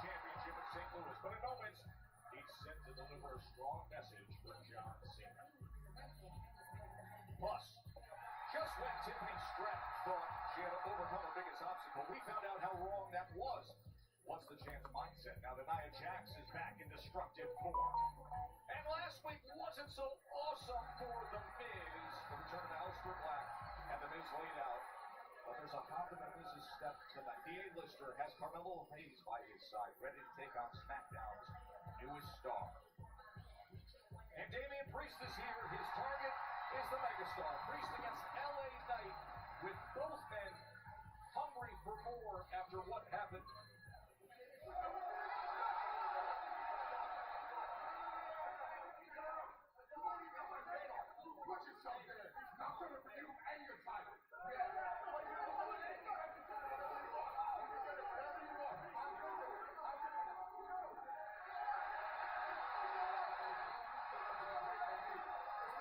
Championship in St. Louis, but in moments, he's set to deliver a strong message for John Cena. Plus, just when Tiffany Stratton thought she had overcome her biggest obstacle, we found out how wrong that was. What's the chance mindset now that Nia Jax is back in destructive form? And last week wasn't so awesome for The Miz. The return of Aleister Black and The Miz laid out. But there's a confident Miz's step tonight. The A-lister has Carmelo Hayes by his side, ready to take on Smackdown's newest star. And Damian Priest is here. His target is the megastar. Priest against LA Knight, with both men hungry for more after what happened. Put yourself there. I'm coming for you and your title.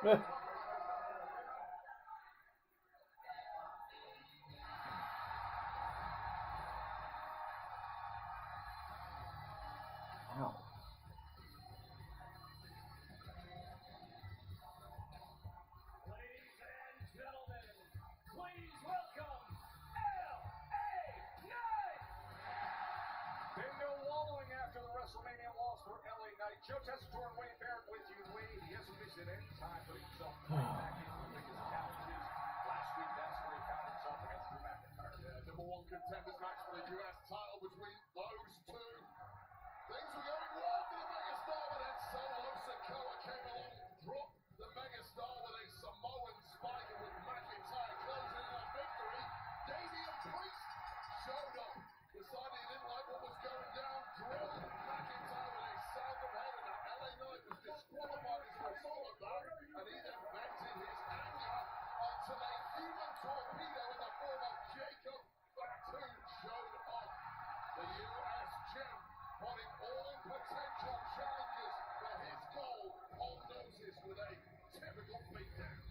Yeah. Ow. Ladies and gentlemen, please welcome LA Knight! Been no wallowing after the WrestleMania loss for LA Knight. Joe Tessitore and Wade Barrett with you. Wade, he hasn't missed at any time, but himself right back into the biggest challenges. Last week, that's where he found himself against Drew McIntyre. Yeah, number one contenders match for the US title between those two. Things were going well for the megastar, but then Solo Sikoa came along, dropped the megastar with a Samoan spike, and with McIntyre closing in on victory, Damian Priest showed up. Decided he didn't like what was going down, drilled McIntyre with a sound of heaven. Now LA Knight was disqualified as a result of that, and he then vented his anger onto a human torpedo in the form of Jacob Fatu showed up. The US champ putting all potential challenges for his goal on notice with a typical beatdown.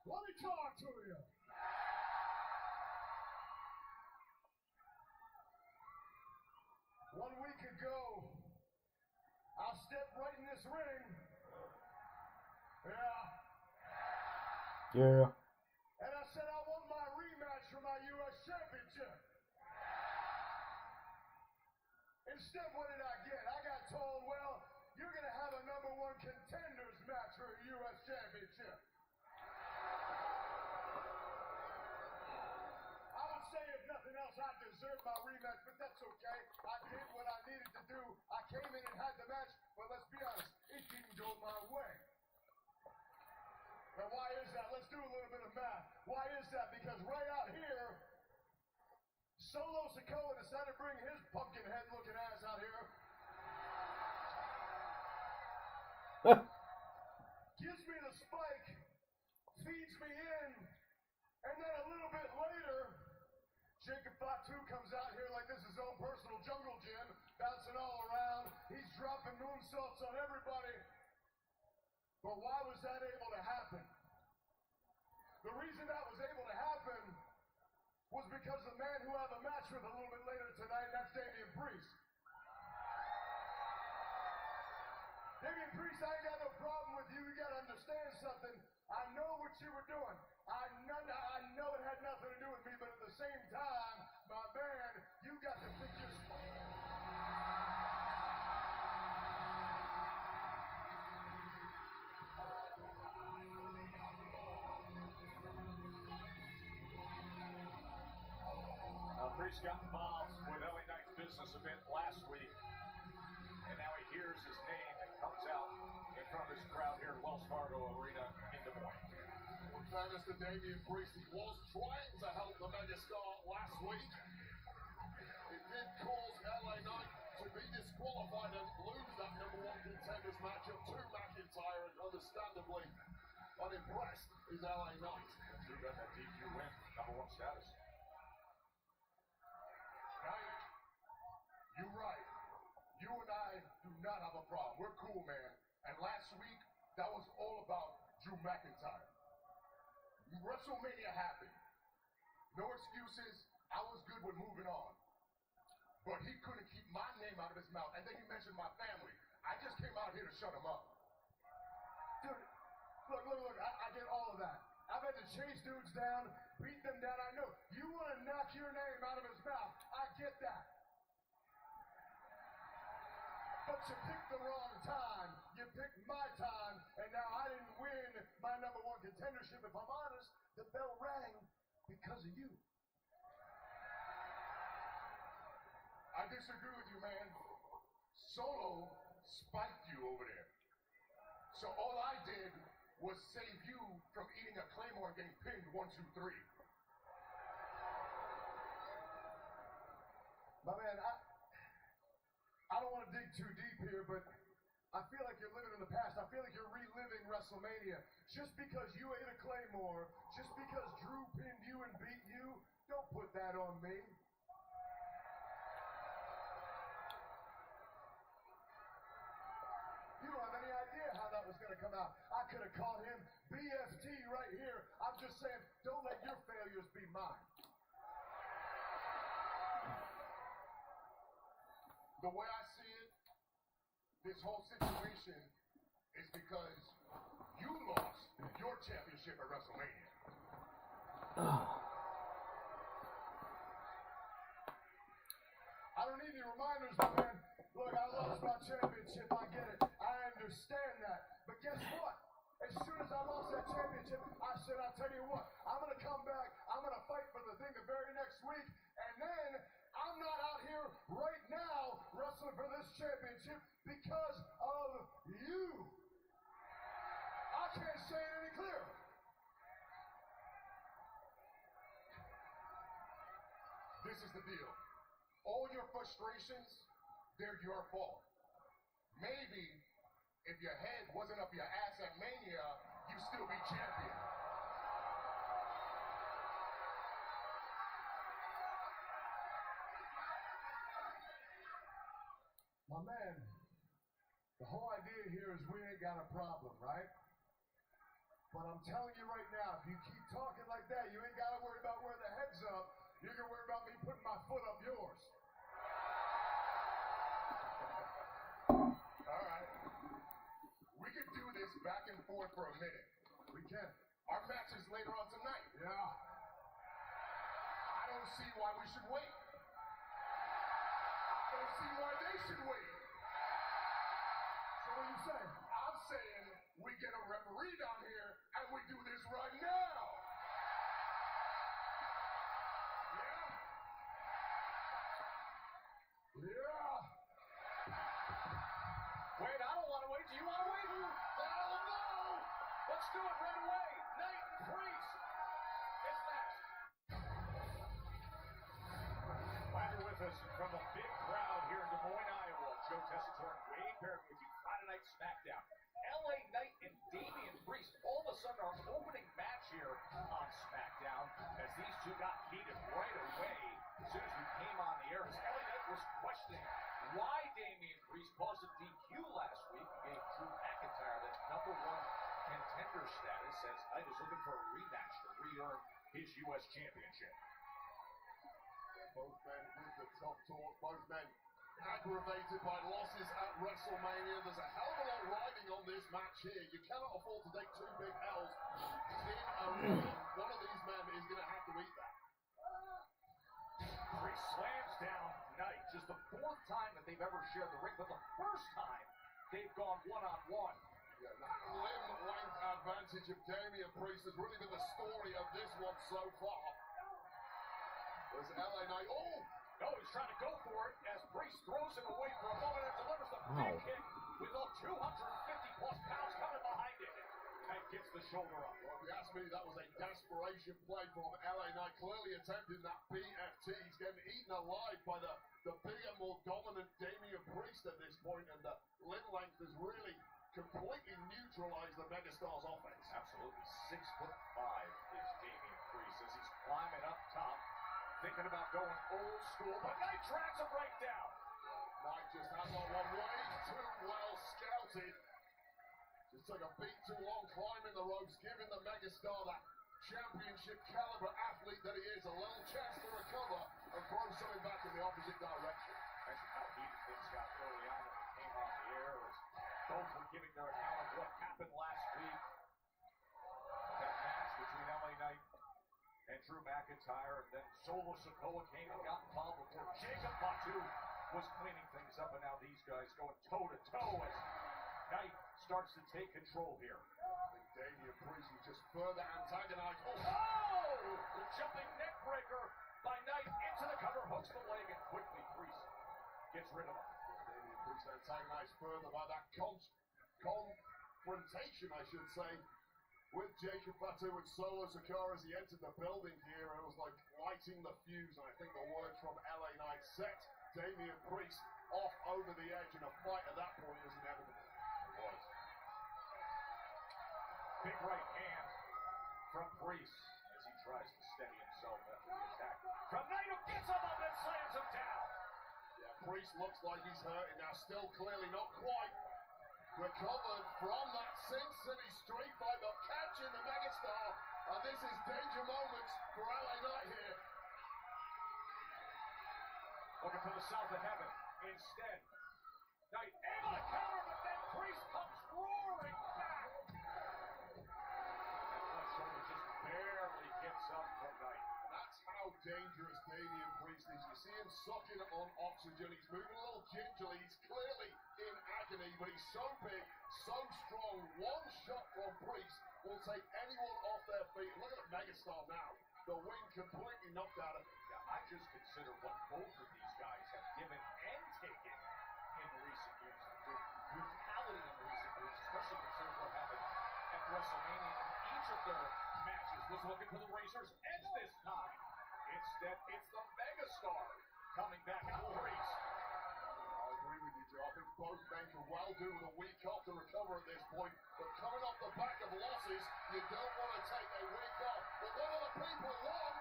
Let me talk to you. 1 week ago, I stepped right in this ring. Yeah. And I said I want my rematch for my US Championship. Instead, what did I get? I got told, well, you're going to have a number one contenders match for a US Championship. I would say, if nothing else, I deserve my rematch, but that's okay. I did what I needed to do. I came in and had the match, but let's be honest, it didn't go my way. Now, why is that? Let's do a little bit of math. Why is that? Because right out here, Solo Sikoa decided to bring his pumpkin head looking ass out here. Gives me the spike, feeds me in, and then a little bit later, Jacob Fatu comes out here like this is his own personal jungle gym, bouncing all around. He's dropping moonsaults on everybody. But why was that able to happen? The reason that was able to happen was because the man who I have a match with a little bit later tonight, that's Damian Priest. Damian Priest, I ain't got no problem with you. You got to understand something. I know what you were doing. I know it had nothing to do with me, but at the same time, my man, you got to pick your spot. Priest got involved with LA Knight's business event last week, and now he hears his name and comes out in front of his crowd here at Wells Fargo Arena in Des Moines. In fairness to Damian Priest, he was trying to help the megastar last week. It did cause LA Knight to be disqualified and lose that number one contenders matchup to McIntyre, and understandably, a unimpressed is LA Knight. Drew got that DQ win, #1 status. Knight, you're right. You and I do not have a problem. We're cool, man. And last week, that was all about Drew McIntyre. WrestleMania happened. No excuses. I was good with moving on. But he couldn't keep my name out of his mouth. And then he mentioned my family. I just came out here to shut him up. Dude, look, I get all of that. I've had to chase dudes down, beat them down. I know. You want to knock your name out of his mouth. I get that. But you picked the wrong time. You picked my time, and now I didn't win my #1 contendership. If I'm honest, the bell rang because of you. I disagree with you, man. Solo spiked you over there. So all I did was save you from eating a Claymore and getting pinned 1, 2, 3. My man, I don't want to dig too deep here, but I feel like you're living in the past. I feel like you're reliving WrestleMania. Just because you ate a Claymore, just because Drew pinned you and beat you, don't put that on me. You don't have any idea how that was going to come out. I could have called him BFT right here. I'm just saying, don't let your failures be mine. The way I see it, this whole situation is because you lost your championship at WrestleMania. I don't need any reminders, my man. Look, I lost my championship. I get it. I understand that. But guess what? As soon as I lost that championship, I said, I'll tell you what, I'm going to come back. I'm going to fight for the thing the very next week. And then I'm not out here right now wrestling for this championship because of you. I can't say it any clearer. This is the deal. All your frustrations, they're your fault. Maybe if your head wasn't up your ass at Mania, you'd still be champion. My man, the whole idea here is we ain't got a problem, right? But I'm telling you right now, if you keep talking like that, you ain't got to worry about where the head's up. You're going to worry about me putting my foot up yours. All right. We could do this back and forth for a minute. We can. Our match is later on tonight. Yeah. I don't see why we should wait. I don't see why they should wait. So what are you saying? I'm saying we get a referee down here and we do this right now. Yeah? Yeah. Wait, I don't want to wait. Do you want to wait? Hell no! Let's do it right away. Knight and Priest. It's next. Glad you're with us from the big crowd here in Des Moines, Iowa. Joe Tessitore and Wade Barrett with you. Friday Night Smackdown. LA Knight and Damian Priest all of a sudden our opening match here on Smackdown as these two got heated right away as soon as we came on the air. As LA Knight was questioning why Damian Priest caused a DQ last week and gave Drew McIntyre that #1 contender status as Knight is looking for a rematch to re-earn his U.S. championship. Both men with the top talk, both men aggravated by losses at WrestleMania. There's a hell of a lot riding on this match here. You cannot afford to take 2 big L's in a row. One of these men is going to have to eat that. Priest slams down Knight. Just the 4th time that they've ever shared the ring, but the first time they've gone one-on-one. Yeah, that limb length advantage of Damian Priest has really been the story of this one so far. There's LA Knight. Oh! No, he's trying to go for it as Priest throws him away for a moment and delivers the big hit with all 250-plus pounds coming behind it. Knight gets the shoulder up. Well, if you ask me, that was a desperation play from LA Knight. Clearly attempting that BFT. He's getting eaten alive by the bigger, more dominant Damian Priest at this point, and the limb length has really completely neutralized the Megastar's offense. Absolutely. 6'5" is Damian Priest as he's climbing up top, thinking about going old school, but Knight tracks him right down. Knight just has on one way, too well scouted. Just took a beat too long climbing the ropes, giving the megastar that championship caliber athlete that he is a little chance to recover and throw something back in the opposite direction. Mentioned how heated things got early on when we came off the air as both were giving their account of what happened last week. That match between LA Knight and Drew McIntyre, and then Solo Sikoa came and got involved before Jacob Fatu was cleaning things up, and now these guys going toe-to-toe as Knight starts to take control here. Damian Priest was just further antagonized. Oh! The jumping neck breaker by Knight into the cover, hooks the leg, and quickly Priest gets rid of him. Damian Priest antagonized further by that confrontation, I should say, with Jacob Fatu and Solo Sikoa as he entered the building here. It was like lighting the fuse, and I think the word from LA Knight set Damian Priest off over the edge, and a fight at that point was inevitable. It was. Big right hand from Priest as he tries to steady himself after the attack from Knight, who gets him up and slams him down. Yeah, Priest looks like he's hurting now, still clearly not quite recovered from that Sin City street fight, but catching the megastar, and this is danger moments for LA Knight here. Looking for the south of heaven. Instead, Knight able to counter, but then Priest comes roaring back. That left shoulder just barely gets up from Knight. That's how dangerous Damian Priest is. You see him sucking on oxygen. He's moving a little gingerly. He's clearly in agony, but he's so big, so strong. One shot from Priest will take anyone off their feet. Look at the megastar now. The wind completely knocked out of him. Yeah, I just consider what both of these guys have given and taken in recent years. The brutality in recent years, especially considering what happened at WrestleMania. And each of their matches was looking for the Razor's Edge this time. Instead, it's the megastar coming back at Priest. I agree with you, Joe. I think both men can well do with a week off to recover at this point. But coming off the back of losses, you don't want to take a week off. But what other people want?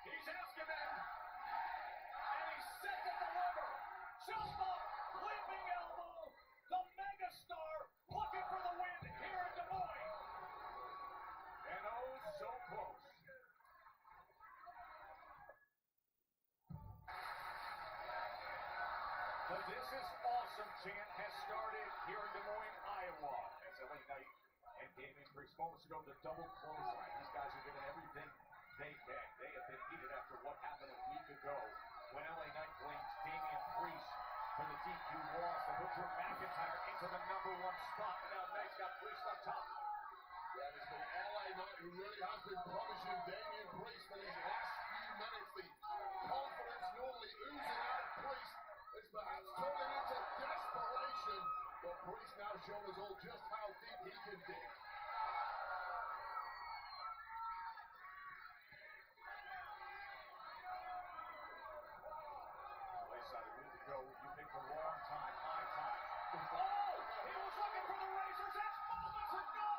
He's asking them, and he's set to deliver. Jump up, leaping elbow, the megastar looking for the win here in Des Moines. And oh, so close. The "This is awesome" chant has started here in Des Moines, Iowa, as LA Knight and Damian Priest moments ago the double clothesline. These guys are giving everything they can. They have been heated after what happened a week ago when LA Knight blamed Damian Priest for the DQ loss that put Drew McIntyre into the #1 spot. And now Knight's got Priest on top. Yeah, it's been LA Knight who really has been punishing Damian Priest for these last few minutes. The confidence normally oozing out of Priest is perhaps turning into desperation. But Priest now showing us all just how deep he can dig. Wayside a week ago, you picked the wrong time, my time. Oh! He was looking for the Razor's Edge moments ago!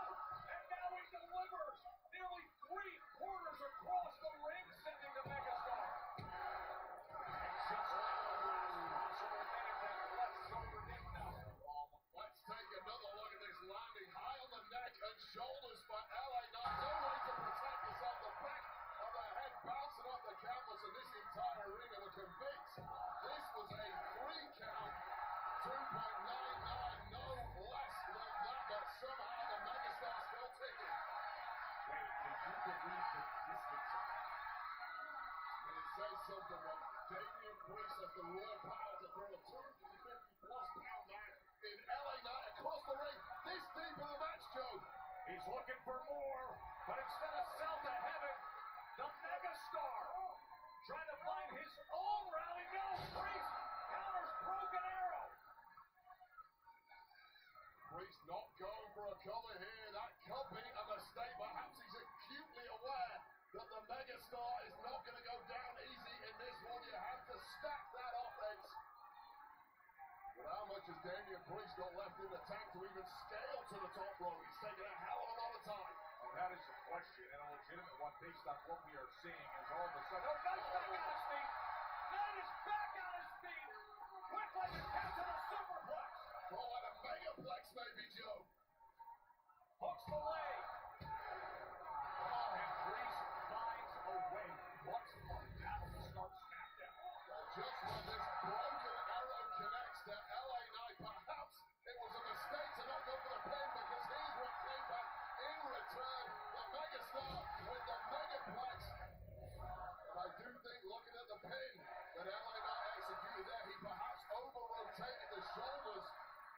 And now he delivers nearly 3/4 across the ring, sending the megastar. And just like the last possible minute, that left shoulder didn't know. Let's take another look at this landing high on the neck and shoulders for LA Knight. No way to protect yourself. The back of the head bouncing off the canvas, and this entire arena were convinced this was a 3 count. 2.99, no less than that, but somehow the megastar still ticking. Wait, can you believe the distance? And it says something when Damian Priest has the raw power to throw a 250-plus pound man in LA Knight across the ring. This deep in the match, Joe. He's looking for more, but instead of south to heaven, the megastar trying to find his own rally. No, Priest counters broken arrow. Priest not going for a cover here. That could be a mistake. Perhaps he's acutely aware that the megastar is not going to go down easy in this one. You have to stack that offense Damian Priest got left in the tank to even scale to the top rope. He's taken a hell of a lot of time. Well, that is a question, and a legitimate one based on what we are seeing is all of a sudden. Oh, Knight's back on his feet. Knight is back on his feet. Quick like a cat to the superplex. Call it a megaplex, maybe, Joe. Hooks the leg. Oh, and Priest finds a way. What's a battle to start Smackdown? Well, just when this broken arrow connects to LA Knight, perhaps it was a mistake to not go for the pin because here's what came back in return. The megastar with the megaplex. And I do think, looking at the pin that LA Knight executed there, he perhaps over-rotated the shoulders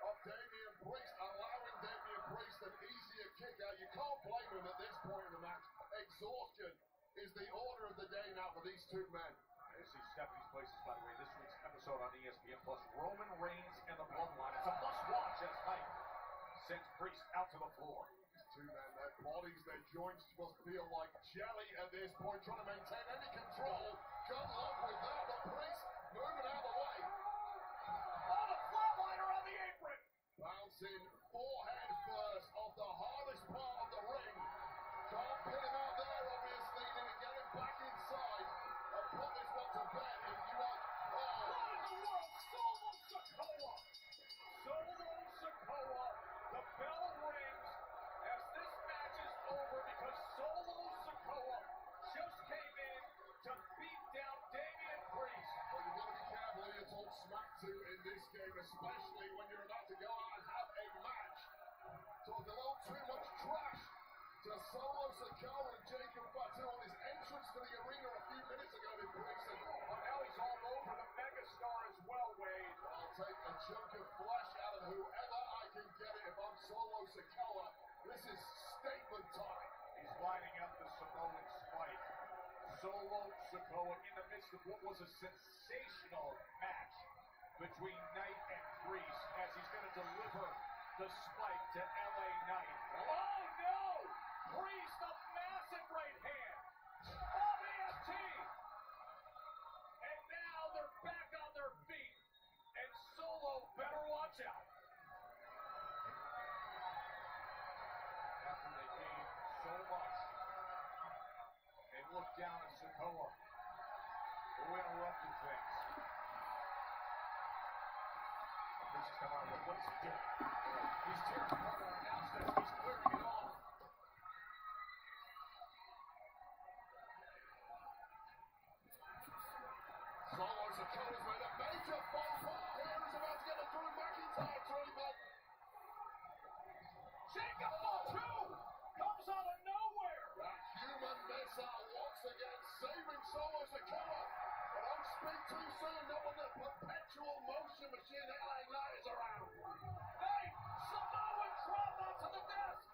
of Damian Priest, allowing Damian Priest an easier kick out. You can't blame him at this point in the match. Exhaustion is the order of the day now for these two men. This is Stephanie's Places, by the way. This week's episode on ESPN Plus, Roman Reigns and the Bloodline. It's a must-watch as Knight sends Priest out to the floor. These two men, their bodies, their joints must feel like jelly at this point, trying to maintain any control. Good luck with that, but Priest moving out of the way. Oh, the flatliner on the apron! Bouncing forehead first off the hardest part of the ring. Can't pin him out there, obviously. Need to get him back inside and put this one to bed if you are. What in the world? Solo Sikoa! Solo Sikoa! The bell rings as this match is over because Solo Sikoa just came in to beat down Damian Priest. Well, you've got to be careful who you talk smack to in this game, especially when you're about to go out and have a match. Talk a little too much trash to Solo Sikoa and Jacob Fatu on his entrance to the arena a few minutes ago in Grayson. But now he's all over the megastar as well, Wade. I'll take a chunk of flesh out of whoever I can get it if I'm Solo Sikoa. This is statement time. He's lining up the Samoan spike. Solo Sikoa in the midst of what was a sensational match between Knight and Priest as he's going to deliver the spike to LA Knight. Oh no! Priest, a massive right hand. Oh, EFT! And now they're back on their feet. And Solo better watch out. After they gave so much, they looked down at Sikoa, who interrupted things. Priest is coming out. What is he doing? He's tearing apart our announcements. He's clearing it off. Solo Sikoa's made a major faux pas here. He's about to get a Drew McIntyre treatment. Jacob Fatu comes out of nowhere. That human missile once again saving Solo Sikoa. But don't speak too soon, knowing the perpetual motion machine LA Knight is around. Knight, Samoan drop onto the desk.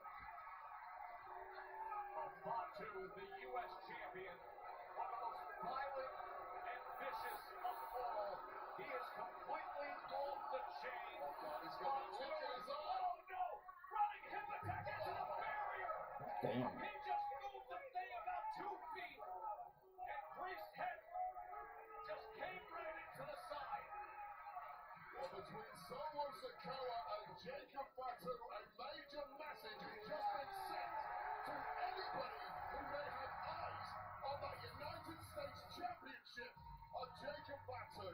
Fatu, the U.S. champion, one of the most violent and vicious of all. He is completely off the chain. Oh God, he's got a look in his eye. Oh no! Running hip attack into the barrier. Damn. He just moved the thing about 2 feet, and Priest's head just came right into the side. Well, between Solo Sikoa and Jacob Fatu, a major message has just been sent to anybody who may have eyes on that United States Championship of Jacob Fatu.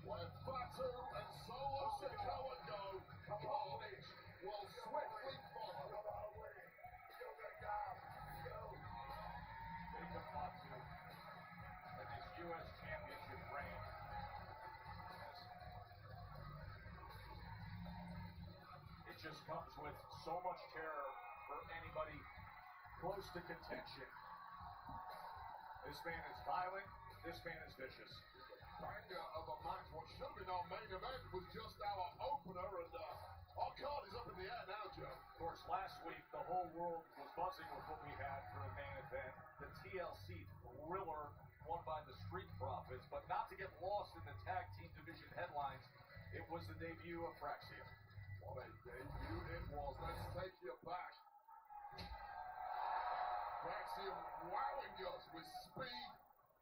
Where Fatu and Solo Sikoa go, carnage will swiftly follow. Jacob Fatu and his U.S. Championship reign. It just comes with so much terror for anybody close to contention. This man is violent. This man is vicious. Banger of a match. What should have been our main event was just our opener, and our card is up in the air now, Joe. Of course, last week the whole world was buzzing with what we had for the main event. The TLC thriller won by the Street Profits, but not to get lost in the tag team division headlines, it was the debut of Fraxia. What a debut it was. Let's take you back. Braxium wowing us with speed,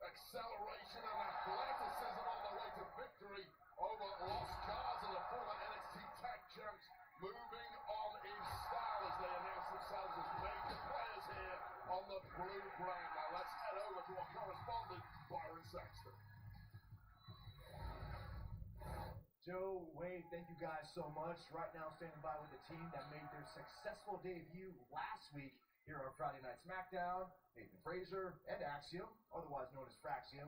acceleration, and athleticism victory over Los Cars and the former NXT Tag Champs, moving on in style as they announce themselves as major players here on the blue brand. Now let's head over to our correspondent, Byron Saxton. Joe, Wade, thank you guys so much. Right now, standing by with the team that made their successful debut last week here on Friday Night Smackdown. Nathan Fraser and Axiom, otherwise known as Fraxium.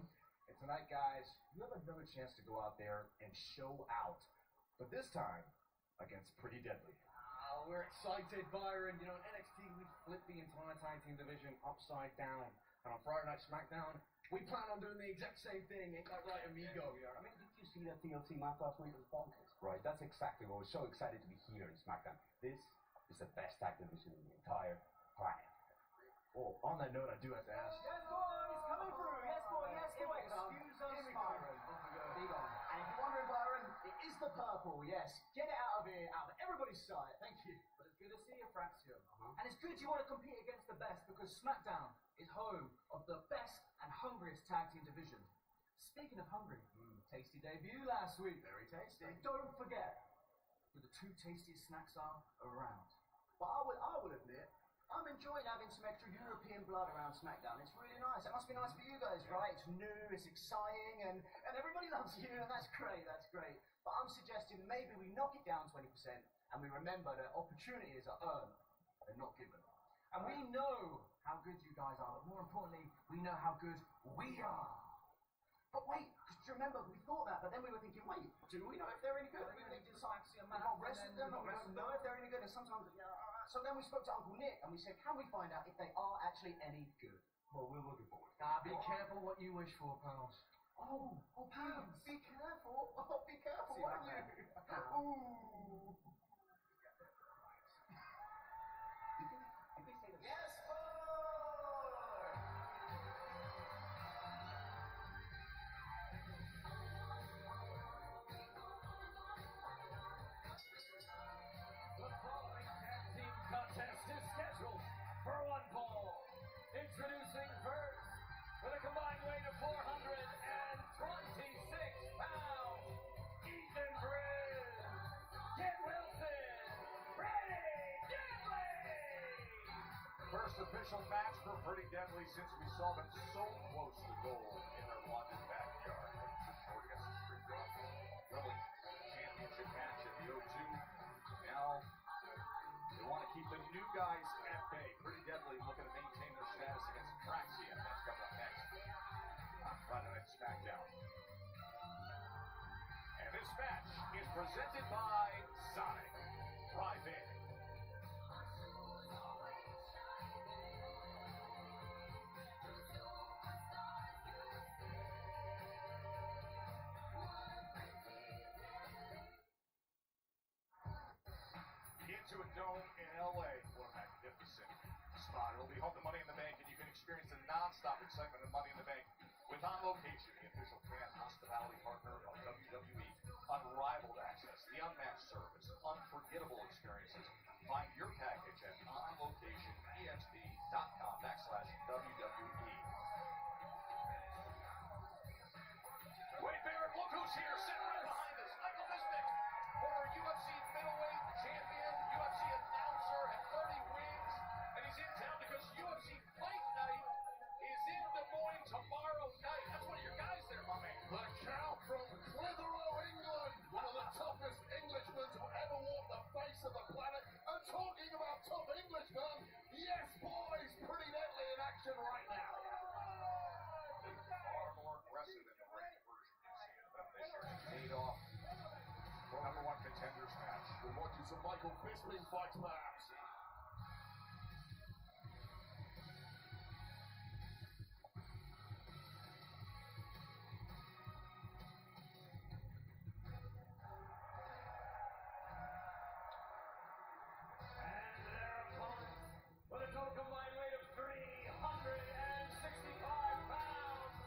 And tonight, guys, you have another chance to go out there and show out. But this time, against Pretty Deadly. We're excited, Byron. You know, in NXT, we flipped the entire tag team division upside down. And on Friday Night Smackdown, we plan on doing the exact same thing. Ain't that right, amigo? I mean, did you see that TLC match last week? It was bonkers. Right, that's exactly what we're so excited to be here in SmackDown. This is the best tag division in the entire planet. Oh, on that note, I do have to ask. Yes, boys, coming through. Yes, boy, yes, boy. Excuse us, Byron. Big on. And if you're wondering, Byron, it is the purple, yes. Get it out of here, out of everybody's sight. Thank you. But it's good to see you, Fraxio. And it's good you want to compete against the best because SmackDown is home of the best and hungriest tag team division. Speaking of hungry, tasty debut last week. Very tasty. Don't forget who the two tastiest snacks are around. But I would admit, I'm enjoying having some extra European blood around SmackDown. It's really nice. It must be nice for you guys, right? It's new, it's exciting, and everybody loves you, and that's great, that's great. But I'm suggesting maybe we knock it down 20%, and we remember that opportunities are earned and not given. And we know how good you guys are, but more importantly, we know how good we are. But wait, just remember, we thought that, but then we were thinking, wait, do we know if they're any good? We decide they're not wrestling, they're not wrestling, know if they're any good, and sometimes, so then we spoke to Uncle Nick, and we said, can we find out if they are actually any good? Well, we're looking forward. Be careful what you wish for, pals. Oh, pals. Be careful. Oh, be careful, won't you? Ooh. Yes, boy! The following tag team contest is scheduled for one fall. Introducing first, with a combined weight of 426 pounds, Ethan Bridge, Kid Wilson, Pretty Deadly! First official match for Pretty Deadly since we saw them so close to goal in their London backyard. Really, championship match at the O2. Now, they want to keep the new guys at bay. Pretty Deadly looking to maintain their status against Praxia. That's coming up next on Friday Night Smackdown. And this match is presented by Sonic. Drive in. Into a dome in LA. What a magnificent spot. It'll be home to Money in the Bank, and you can experience the non-stop excitement of Money in the Bank with On Location, the official fan hospitality partner of WWE. Unrivaled access, the unmatched service, unforgettable experiences. Find your package at onlocationexp.com/WWE. Wade Barrett, look who's here, sitting right behind us. Michael Bisping, former UFC middleweight champion, UFC announcer, and 30 wins. And he's in town because UFC Fight Night is in Des Moines tomorrow night. That's one of your guys there, my man. The cow from Clitheroe, England, one of the toughest Englishmen to ever walk the face of the planet. And talking about tough Englishmen, yes, boys, Pretty Deadly in action right now. Far more aggressive in the ring version you've seen of them this year. Paid off. Number one contenders match. We're watching some Michael Bisping fights, perhaps. And their opponent, with a total combined weight of 365 pounds,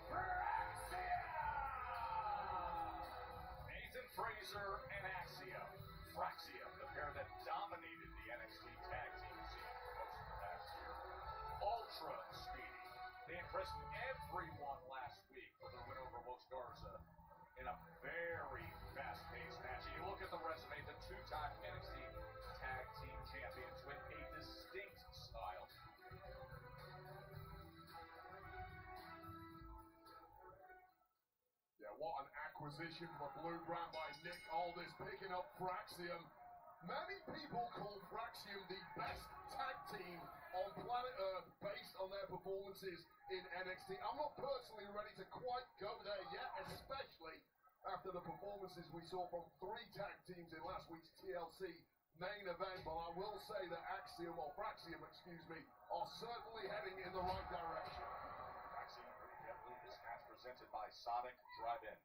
Praxia! Nathan Fraser and Axiom. Praxia, the pair that dominated the NXT tag team scene most of the past year. Ultra speedy. They impressed everyone last week with their win over Los Garza in a acquisition for Blue Brand by Nick Aldis, picking up Fraxium. Many people call Fraxium the best tag team on planet Earth based on their performances in NXT. I'm not personally ready to quite go there yet, especially after the performances we saw from 3 tag teams in last week's TLC main event. But I will say that Fraxium, are certainly heading in the right direction. Fraxium pretty deadly. This match presented by Sonic Drive-In.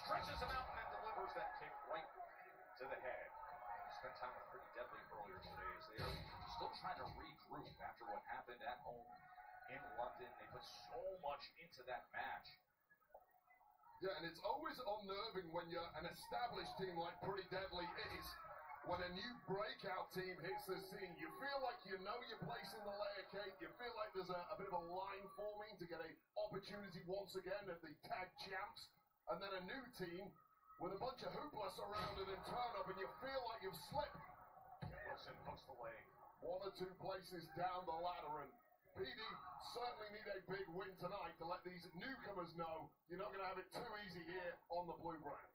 Stretches him out and then delivers that kick right to the head. Spent time with Pretty Deadly earlier today as they are still trying to regroup after what happened at home in London. They put so much into that match. Yeah, and it's always unnerving when you're an established team like Pretty Deadly is. When a new breakout team hits the scene, you feel like you know your place in the layer cake. You feel like there's a bit of a line forming to get an opportunity once again at the tag champs. And then a new team with a bunch of hoopla surrounded and turn up, and you feel like you've slipped. Wilson hooks the leg. 1 or 2 places down the ladder, and PD certainly need a big win tonight to let these newcomers know you're not going to have it too easy here on the Blue Brand.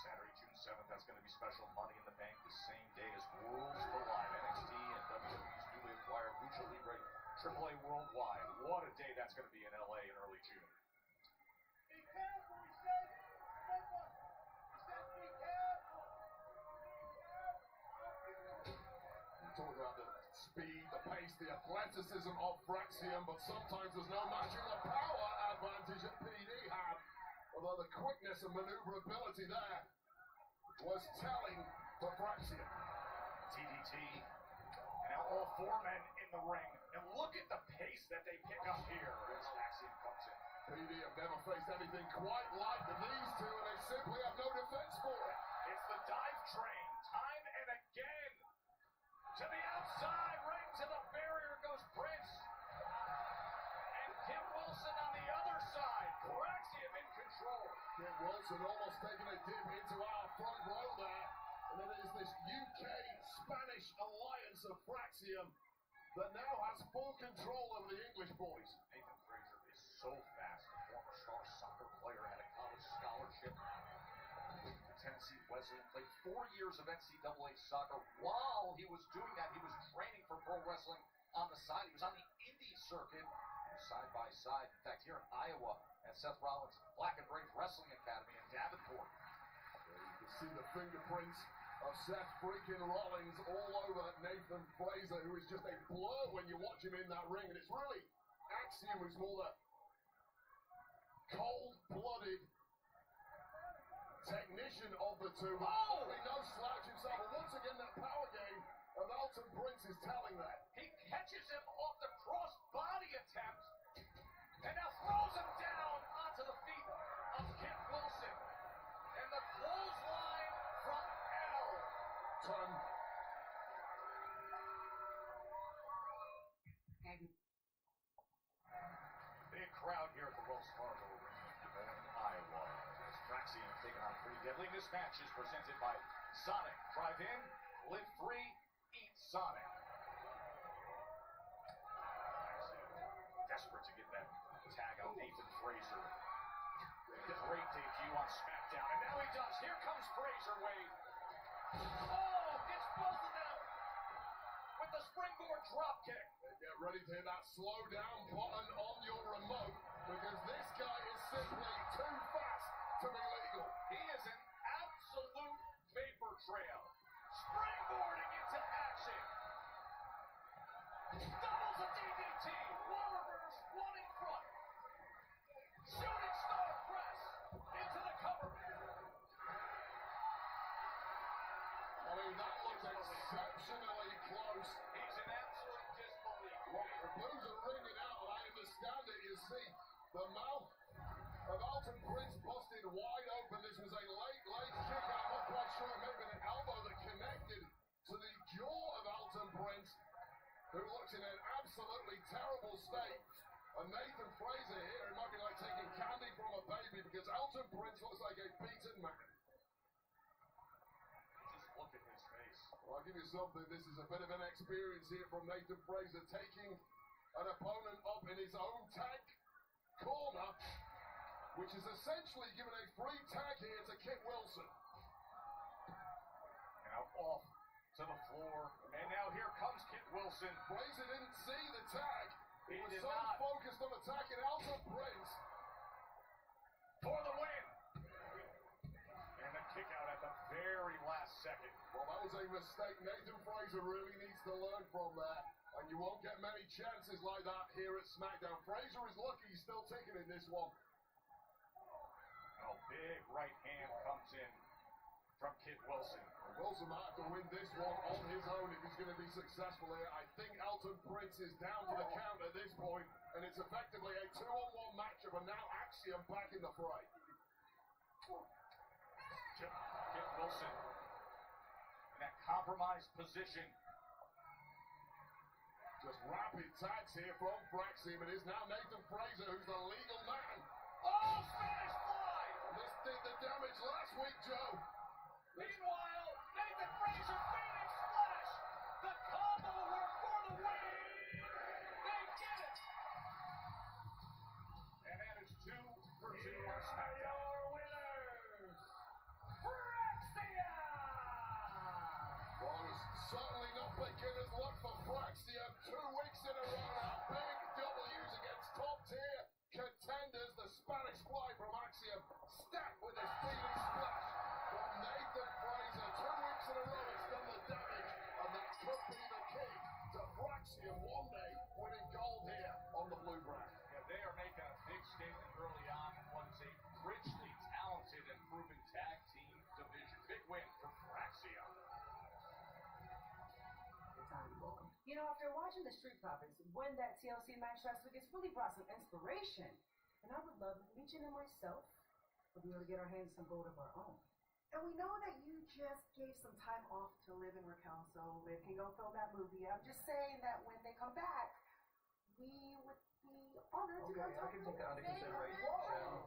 Saturday, June 7th, that's going to be special Money in the Bank the same day as Worlds Collide. NXT and WWE's newly acquired Lucha Libre AAA Worldwide. What a day that's going to be in LA in early June. Talk about the speed, the pace, the athleticism of Fraxium, but sometimes there's no matching the power advantage that PD had. Although the quickness and maneuverability there was telling for Fraxium. TDT, and now all 4 men in the ring. And look at the pace that they pick up here as Fraxium comes in. PD have never faced anything quite like these two, and they simply have no defense for it. It's the dive train, time and again. To the outside, right to the barrier goes Prince. And Kim Wilson on the other side. Fraxium in control. Kim Wilson almost taking a dip into our front row there. And then it is this UK-Spanish alliance of Fraxium that now has full control of the English boys. Nathan Frazier is so fast. A former star soccer player, had a college scholarship. Tennessee Wesleyan, played 4 years of NCAA soccer. While he was doing that, he was training for pro wrestling on the side. He was on the indie circuit, side by side. In fact, here in Iowa at Seth Rollins' Black and Brave Wrestling Academy in Davenport. There you can see the fingerprints of Seth freaking Rollins all over Nathan Frazier, who is just a blur when you watch him in that ring. And it's really Axiom who's more the cold-blooded technician of the two. Oh! No slouch himself. And once again, that power game of Elton Prince is telling that. He catches him off the cross-body attempt and now throws him down onto the feet of Kim Wilson. And the clothesline from L. Ton. Big crowd here at the Wells Fargo Arena in Des Moines, Iowa. As Fraxium taking on Pretty Deadly. This match is presented by Sonic. Drive in, live free, eat Sonic. Desperate to get that tag out. Nathan Frazier. Great debut on Smackdown. And now he does. Here comes Frazier, Wade. Oh, gets both of them with the springboard drop kick. Get ready to hit that slow down button on your remote, because this guy is simply too fast to be legal. He is an absolute vapor trail. Springboarding into action. Doubles a DDT. One reverse, one in front. Shooting star press into the cover. I mean, that looks exceptionally close. He's in absolute disbelief. The Blues are ringing out, and I understand it. You see, the mouth of Elton Prince busted wide open. This was a late kick out. I'm not quite sure. It may have been an elbow that connected to the jaw of Elton Prince, who looks in an absolutely terrible state. And Nathan Frazier here, it might be like taking candy from a baby, because Elton Prince looks like a beaten man. Just look at his face. Well, I give you something. This is a bit of an experience here from Nathan Fraser, taking an opponent up in his own tag corner, which is essentially giving a free tag here to Kit Wilson. Now off to the floor. And now here comes Kit Wilson. Fraser didn't see the tag. He was did so not. focused on attacking Alton Prince. For the win. And the kick out at the very last second. Well, that was a mistake. Nathan Fraser really needs to learn from that. And you won't get many chances like that here at Smackdown. Fraser is lucky he's still ticking in this one. Oh, big right hand comes in from Kit Wilson. Wilson might have to win this one on his own if he's going to be successful here. I think Alton Prince is down for the count at this point, and it's effectively a 2-on-1 matchup, and now Axiom back in the fray. Kit Wilson in that compromised position. Just rapid tags here from Fraxium. It is now Nathan Fraser who's the legal man. Oh, Spanish fly! And this did the damage last week, Joe. Meanwhile, Nathan Fraser, Phoenix Splash! The combo work for the win! They did it! And that is 2 for 2 on SmackDown. Your winners, Fraxia! Well, it's certainly not beginner's luck for Fraxium. 2 weeks in a row now. Big W's against top-tier contenders. The Spanish fly from Axiom, stacked with his Phoenix Splash from Nathan Fraser. 2 weeks in a row, it's done the damage, and that could be the key to Fraxium one day winning gold here on the Blue Brand. Yeah, they are making a big statement early on in what is a richly talented and proven tag team division. Big win for Fraxia. You know, after watching the Street Profits win that TLC match last week, it's really brought some inspiration. And I would love Legion and myself to be able to get our hands some gold of our own. And we know that you just gave some time off to Liv and Raquel, so Liv can go film that movie. I'm just saying that when they come back, we would be honored to come talk to them.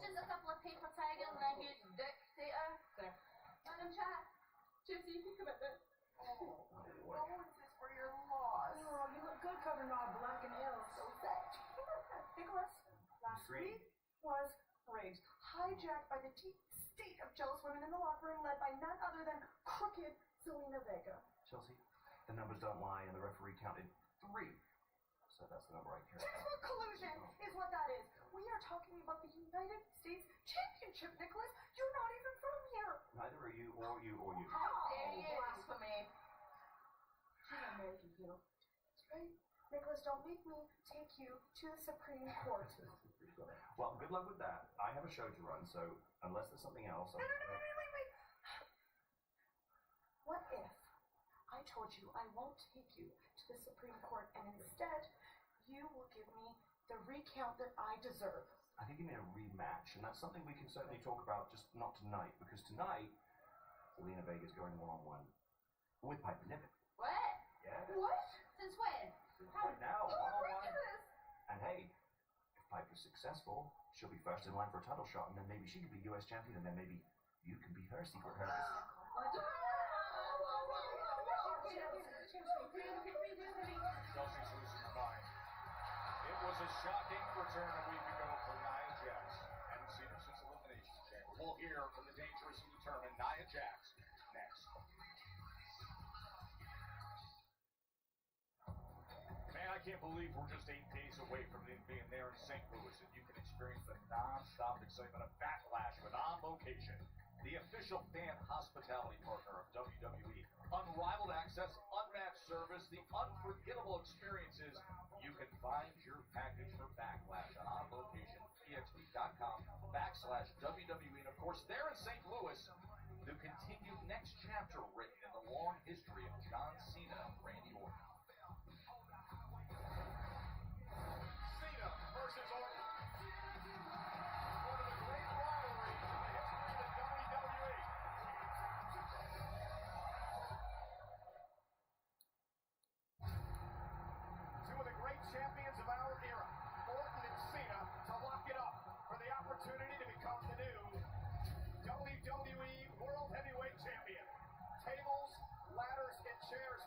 Just a couple of paper tag and then get dictator. Madam Chat. Gypsy, you can come at this. Condolences for your loss. Oh, you look good covering all black and L's. So sad. Nicholas, last week was raped, hijacked by the deep state of jealous women in the locker room led by none other than crooked Selena Vega. Chelsea, the numbers don't lie, and the referee counted 3. So that's the number I care about. Textbook collusion is what that is. We are talking about the United States Championship, Nicholas. You're not even from here. Neither are you, or you, or you. How dare you? Blasphemy. She's an American hero. That's right. Nicholas, don't make me take you to the Supreme Court. Well, good luck with that. I have a show to run, so unless there's something else... No, wait. What if I told you I won't take you to the Supreme Court and instead you will give me the recount that I deserve? I think you mean a rematch, and that's something we can certainly talk about, just not tonight, because tonight, Selena Vega's going one-on-one with Piper Niven. What? Yeah. What? Since when? Right now, How one-on-one. ridiculous! And hey, if Piper's successful, she'll be first in line for a title shot, and then maybe she could be U.S. champion, and then maybe you can be her secret heiress. Chelsea's losing her mind. It was a shocking return a week ago for Nia Jax. Hadn't seen her since Elimination Chamber. We'll hear from the dangerous and determined Nia Jax next. Man, I can't believe we're just 8 days away from it being there in St. Louis, and you can experience the non-stop excitement of Backlash with On Location, the official fan hospitality partner of WWE. Unrivaled access, unmatched service, the unforgettable experiences. You can find your package for Backlash on onlocation.com/WWE. And of course, there in St. Louis, the continued next chapter written in the long history of John Cena and Randy Orton. Cena versus Orton. One of the great rivalries in the history of the WWE. Two of the great champions of our era, Orton and Cena, to lock it up for the opportunity to become the new WWE World Heavyweight Champion. Tables, ladders, and chairs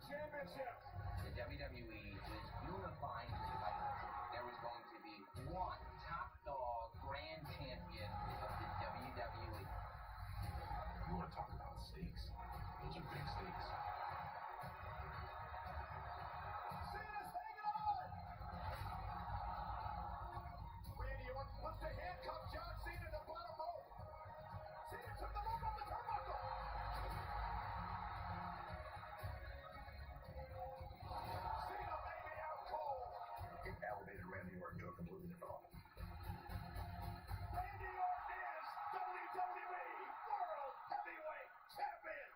championship. The WWE is unifying the titles. There is going to be one top dog grand champion of the WWE. You want to talk about stakes? Those are big stakes. Cena's hanging on. Randy Orton puts the handcuff John Cena to the bottom rope. Cena took the rope off the turnbuckle. Cena may be out cold. It elevated Randy Orton to a completely different level. Randy Orton is WWE World Heavyweight Champion.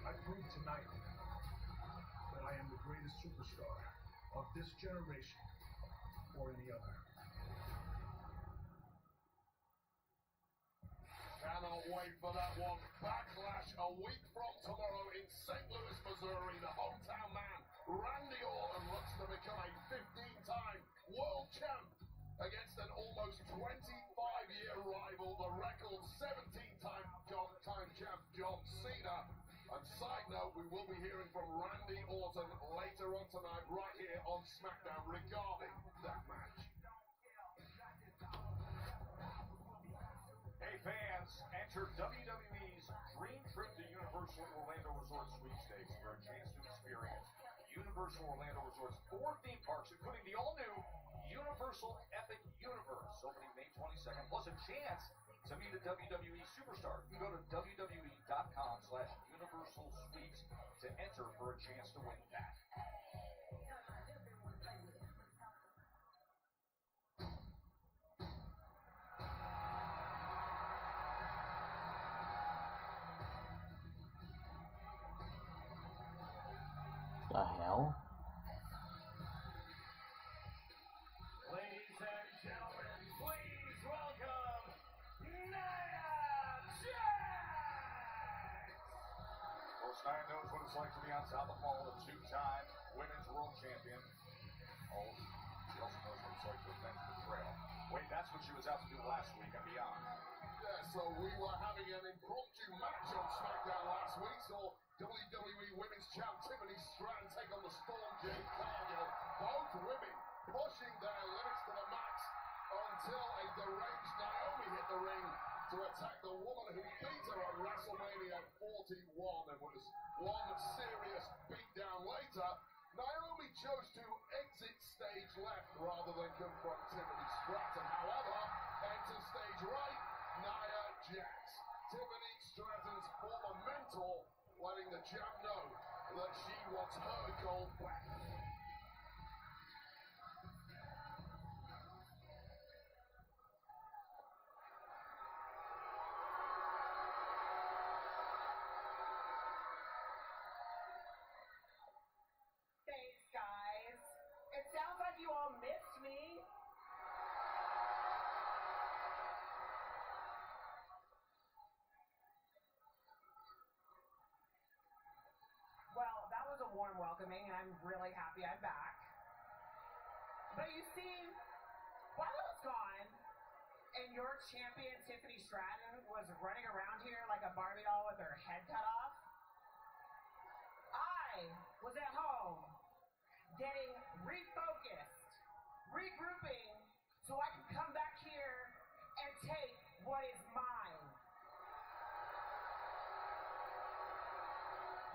I proved tonight that I am the greatest superstar of this generation or any other. Cannot wait for that one. Backlash a week from tomorrow in St. Louis, Missouri. The hometown man, Randy Orton, looks to become a 15-time world champ against an almost 25-year rival, the record 17-time champ John Cena. And side note, we will be hearing from Randy Orton later on tonight, right here on Smackdown, regarding that match. Hey fans, enter WWE's Dream Trip to Universal Orlando Resort Sweepstakes for a chance to experience Universal Orlando Resort's 4 theme parks, including the all-new Universal Epic Universe, opening May 22nd, plus a chance to meet a WWE superstar. You can go to WWE.com/Universal Suites to enter for a chance to win that. The hell? Ladies and gentlemen, please welcome Nia Jax! Well, Stein knows what it's like to be on top of all, a 2-time women's world champion. Oh, she also knows what it's like to avenge betrayal. Wait, that's what she was out to do last week and beyond. Yeah, so we were having an impromptu match on Smackdown last week. So WWE Women's Champ Tiffany Stratton take on the Storm Jade Cargill. Both women pushing their limits to the max until a deranged Naomi hit the ring to attack the woman who beat her at WrestleMania 41. And was one serious beatdown later, Naomi chose to exit stage left rather than confront Tiffany Stratton. However, enter stage right, Nia Jax, Tiffany Stratton's former mentor, letting the champ know that she wants her gold back. Thanks, guys. It sounds like you all missed me. Well, that was a warm welcoming, and I'm really happy I'm back. But you see, while I was gone, and your champion Tiffany Stratton was running around here like a Barbie doll with her head cut off, I was at home getting refocused, regrouping, so I can come back here and take what is mine.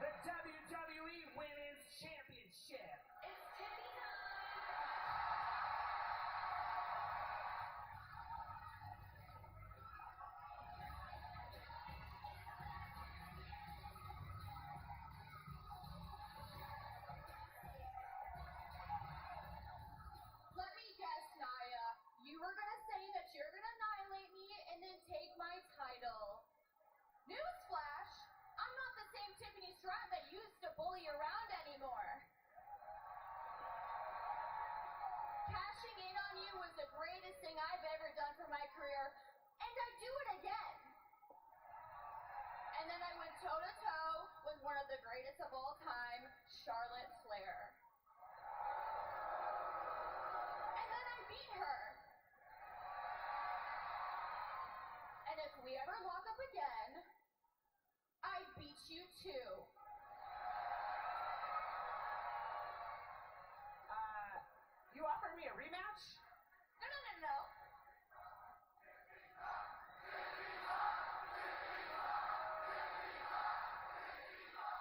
The WWE Women's Championship. It's Tiffy time! Let me guess, Nia. You were gonna say that you're gonna annihilate me and then take my title. Newsflash! I'm not the same Tiffany Stratton that used to bully around anymore. Cashing in on you was the greatest thing I've ever done for my career, and I'd do it again. And then I went toe-to-toe with one of the greatest of all time, Charlotte Flair. And then I beat her. And if we ever lock up again, I beat you too. You offered me a rematch? No.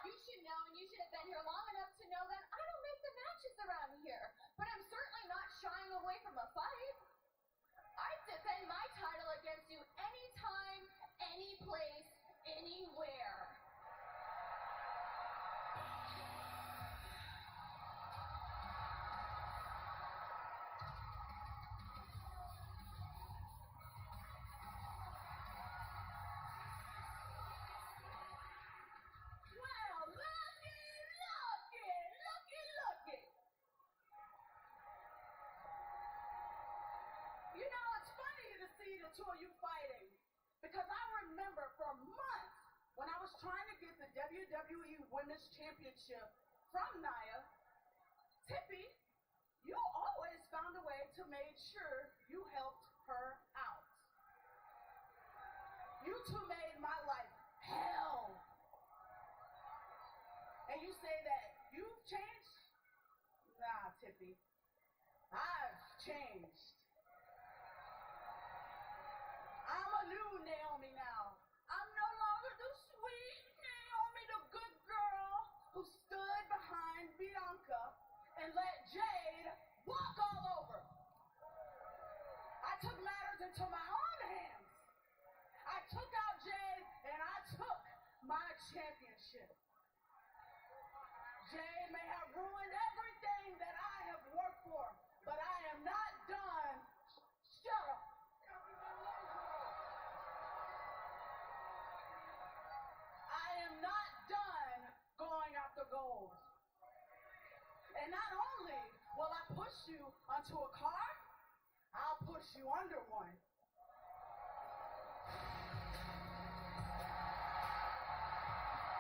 You should know, and you should have been here long enough to know that I don't make the matches around here. But I'm certainly not shying away from a fight. I'd defend my title against you anytime, any place, anywhere. Well, looky. You know, it's funny to see the two of you fighting because I remember for months when I was trying to get the WWE Women's Championship from Nia, Tippy, you always found a way to make sure you helped her out. You two made my life hell. And you say that you've changed? Nah, Tippy. I've changed. I'm a new Naomi now. I'm no longer the sweet Naomi, the good girl who stood behind Bianca and let Jade walk all over. I took matters into my own hands. I took out Jade and I took my championship. Jade may have ruined everything that I have worked for, but I am not done. Shut up. I am not done going after gold. And not only will I push you onto a car, I'll push you under one.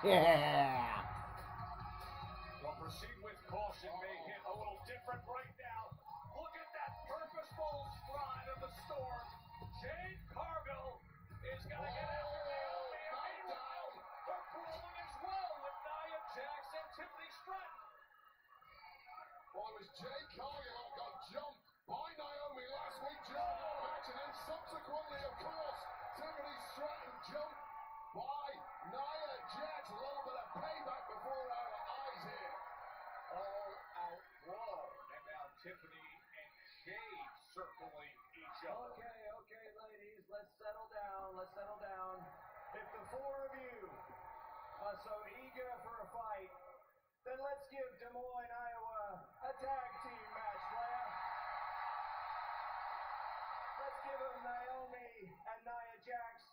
Yeah. Well, proceed with caution may hit a little different right now. Look at that purposeful stride of the storm. Jade Cargill is going to get after Naomi. And meanwhile, they're brawling as well with Nia Jax and Tiffany Stratton. Well, it was Jade Cargill who got jumped by Naomi last week during that match, and then subsequently, of course, Tiffany Stratton jumped by Nia Jax. A little bit of payback before our eyes here. All out brawl. And now Tiffany and Jade circling each other. Okay, ladies, let's settle down. If the four of you are so eager for a fight, then let's give Des Moines, Iowa a tag team match, player. Let's give them Naomi and Nia Jax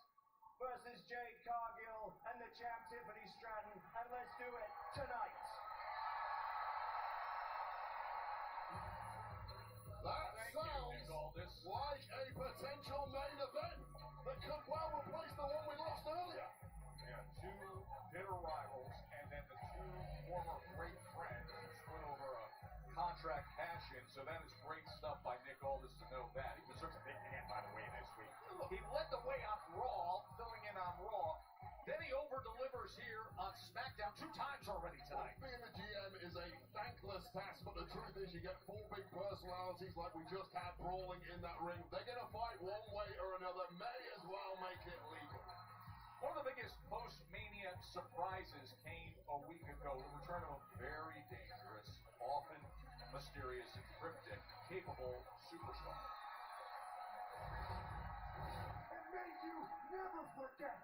versus Jade Cargill and the champ Tiffany Stratton, and let's do it tonight. That Thank you, sounds Nick Aldis. like a potential main event that could well replace the one we lost earlier. Yeah, two bitter rivals, and then the two former great friends who split over a contract cash-in. So that is great stuff by Nick Aldis to know that. He deserves a big hand, by the way, this week. He led the way on Raw, filling in on Raw. Then he over-delivers here on Smackdown 2 times already tonight. Being a GM is a thankless task, but the truth is you get four big personalities like we just had brawling in that ring. They're going to fight one way or another. May as well make it legal. One of the biggest post-Mania surprises came a week ago. The return of a very dangerous, often mysterious, and cryptic, capable superstar. And may you never forget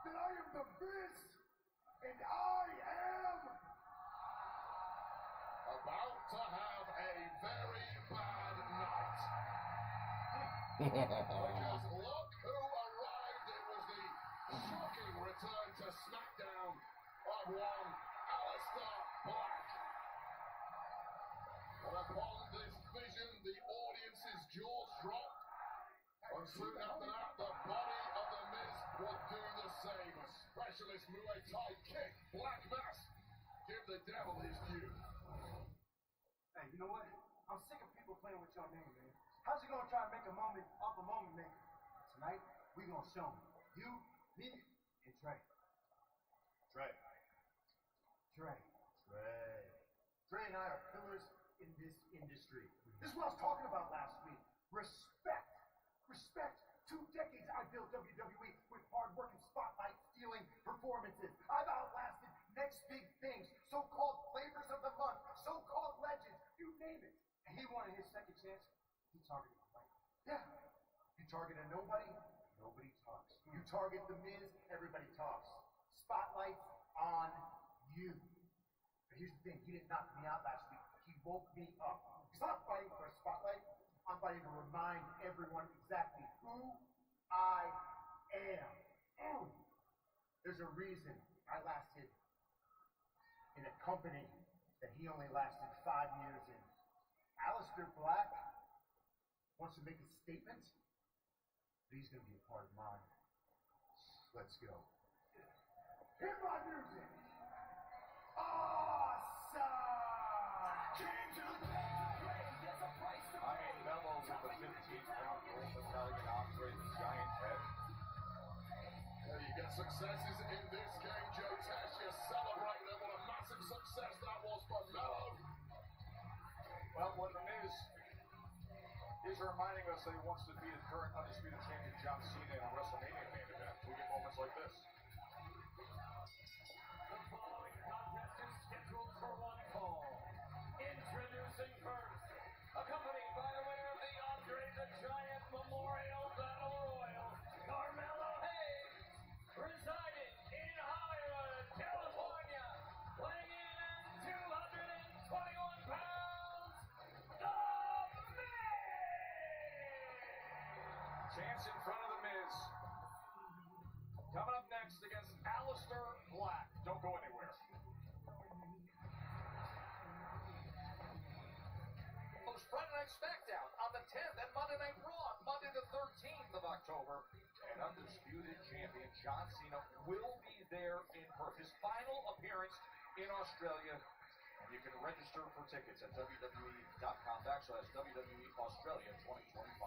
that I am the Miz, and I am... About to have a very bad night. Because look who arrived. It was the shocking return to Smackdown of one Aleister Black. And upon this vision, the audience's jaws dropped. And soon after that, the body of the Miz would do the same. A specialist Muay Thai kick, Black Mass. Give the devil his due. Hey, you know what? I'm sick of people playing with your name, man. How's you gonna try to make a moment off a moment maker? Tonight, we gonna show them. You, me, and Trey. Trey. Trey. Trey and I are pillars in this industry. This is what I was talking about last week. Respect. Respect. 2 decades I built WWE with hard work and spotlight stealing performances. I've outlasted next big things, so-called flavors of the month, so-called legends, you name it. And he wanted his second chance. He targeted me, right? Yeah. You target a nobody, nobody talks. You target the Miz, everybody talks. Spotlight's on you. But here's the thing, he didn't knock me out last week. He woke me up. He's not fighting for a spotlight. I'm fighting to remind everyone exactly who I am. There's a reason I lasted in a company that he only lasted 5 years in. Aleister Black wants to make a statement, but he's going to be a part of mine. Let's go. Hear my music. Awesome! I am Mello with the 15-pound gold medallion Andre the Giant head. You get successes in this game, Joe Tesh. You're celebrating it. What a massive success that was for Mello. Well, what the Miz is reminding us that he wants to defeat current undisputed champion John Cena in a WrestleMania main event. We get moments like this. The following contest is scheduled for one fall. Introducing first, accompanied by the winner of the Andre the Giant Memorial Battle Royal, Carmelo Hayes, residing in Hollywood, California, weighing in at 221 pounds, The Miz! Chance in front of the Miz. Coming up next against Aleister Black. Don't go anywhere. Host Friday Night Smackdown on the 10th and Monday Night Raw on Monday the 13th of October. And undisputed champion John Cena will be there in his final appearance in Australia. And you can register for tickets at WWE.com/WWE Australia 2025.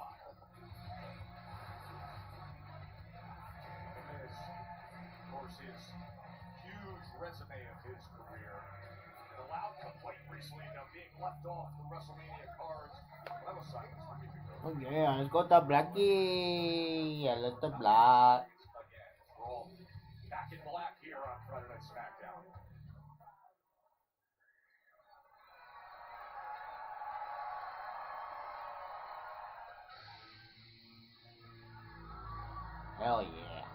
The Miz, of course, his huge resume of his career. The loud complaint recently of being left off the WrestleMania cards. Well, that was silence for me. Okay, let's go to Blackie. Aleister Black. Again, we're all back in black here on Friday Night Smackdown. Hell yeah.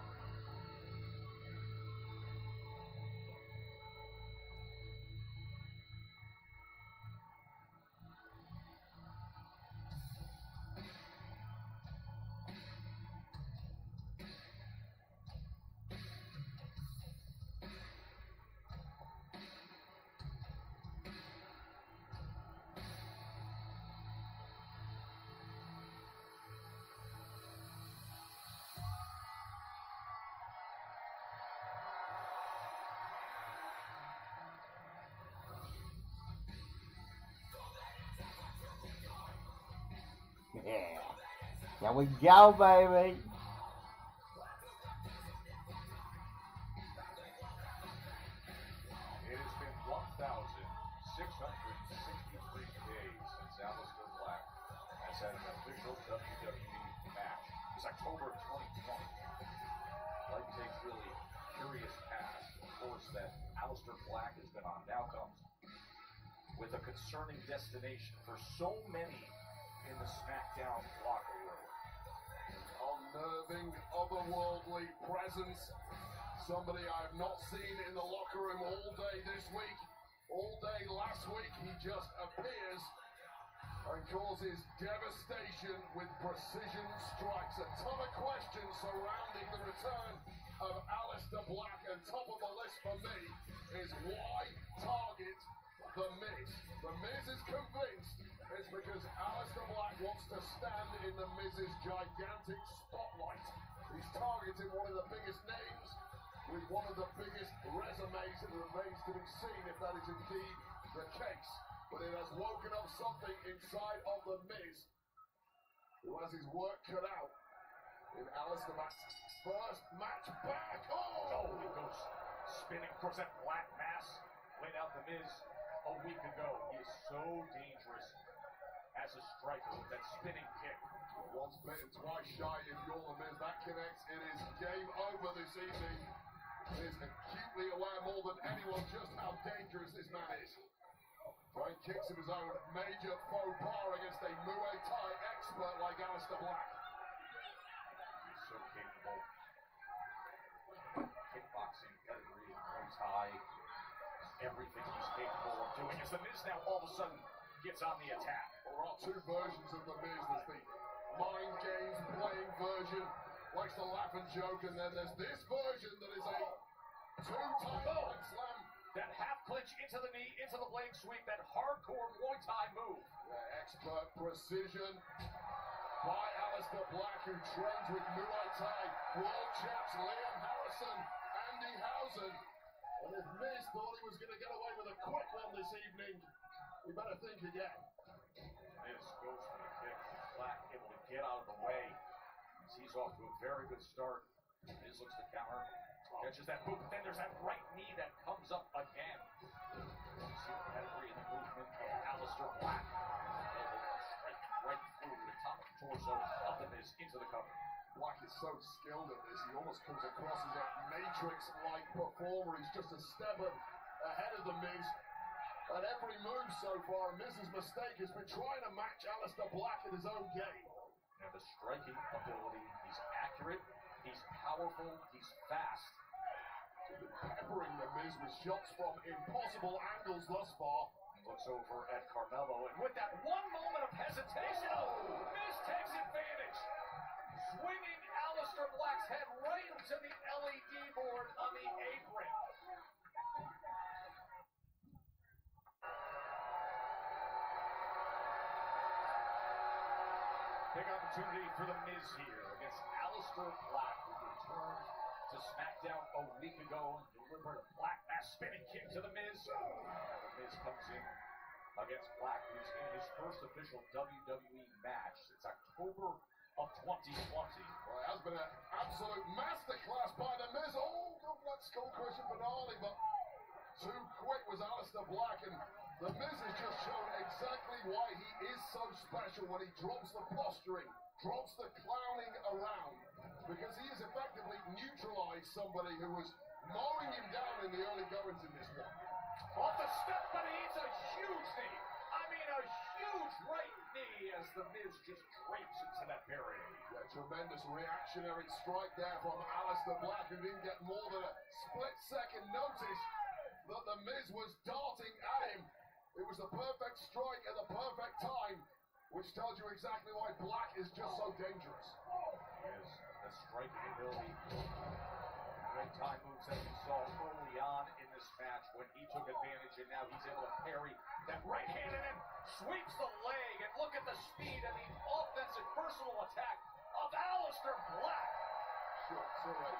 Yeah. There we go, baby. It has been 1,663 days since Aleister Black has had an official WWE match. It's October of 2020. Like takes really curious past, of course, that Aleister Black has been on. Now comes with a concerning destination for so many in the Smackdown locker room. Unnerving, otherworldly presence. Somebody I've not seen in the locker room all day this week. All day last week, he just appears and causes devastation with precision strikes. A ton of questions surrounding the return of Aleister Black, and top of the list for me is why target The Miz. The Miz is convinced it's because Aleister Black wants to stand in the Miz's gigantic spotlight. He's targeting one of the biggest names with one of the biggest resumes. It remains to be seen if that is indeed the case. But it has woken up something inside of the Miz, who has his work cut out in Aleister Black's first match back. Oh, he goes spinning. Of course, that black mass laid out The Miz a week ago. He is so dangerous as a striker with that spinning kick. Once bitten, twice shy. If you're The Miz, that connects. It is game over this evening. He is acutely aware more than anyone just how dangerous this man is. Trying kicks of his own, major faux pas against a Muay Thai expert like Aleister Black. He's so capable. Kickboxing, pedigree, Muay Thai, everything he's capable of doing. As The Miz now all of a sudden gets on the attack. There are two versions of The Miz. There's the mind games playing version, likes to laugh and joke, and then there's this version that is a two-time line slam. That half clinch into the knee, into the blade sweep, that hardcore Muay Thai move. Yeah, expert precision by Aleister Black, who trains with Muay Thai world champs Liam Harrison, Andy Housen. And if Miz thought he was going to get away with a quick one this evening, we better think again. Miz goes for the kick. Black able to get out of the way. He's off to a very good start. Miz looks to counter. Catches that boot, but then there's that right knee that comes up again. You see the pedigree and the movement of Aleister Black. Straight right through the top of the torso of The Miz into the cover. Black is so skilled at this, he almost comes across as a Matrix-like performer. He's just a step ahead of The Miz. At every move so far, Miz's mistake has been trying to match Aleister Black in his own game. And the striking ability, he's accurate, he's powerful, he's fast. Peppering The Miz with shots from impossible angles thus far. He looks over at Carmelo, and with that one moment of hesitation, Miz takes advantage. Swinging Aleister Black's head right into the LED board on the apron. Big opportunity for The Miz here against Aleister Black, who returned to Smackdown a week ago and delivered a Black Mass spinning kick to The Miz. The Miz comes in against Black, who's in his first official WWE match since October of 2020. Well, it has been an absolute masterclass by The Miz. Oh, that skull crushing finale, but too quick was Aleister Black, and The Miz has just shown exactly why he is so special when he drops the posturing, drops the clowning around, because he has effectively neutralized somebody who was mowing him down in the early goings in this one. Off the step, but he hits a huge knee. I mean, a huge right knee as The Miz just drapes into that barrier. Yeah, tremendous reactionary strike there from Aleister Black, who didn't get more than a split-second notice that The Miz was darting at him. It was the perfect strike at the perfect time, which tells you exactly why Black is just so dangerous. His the striking ability, great time moves that we saw early on in this match when he took advantage, and now he's able to parry that right hand and then sweeps the leg. And look at the speed and the offensive personal attack of Aleister Black. Sure, so a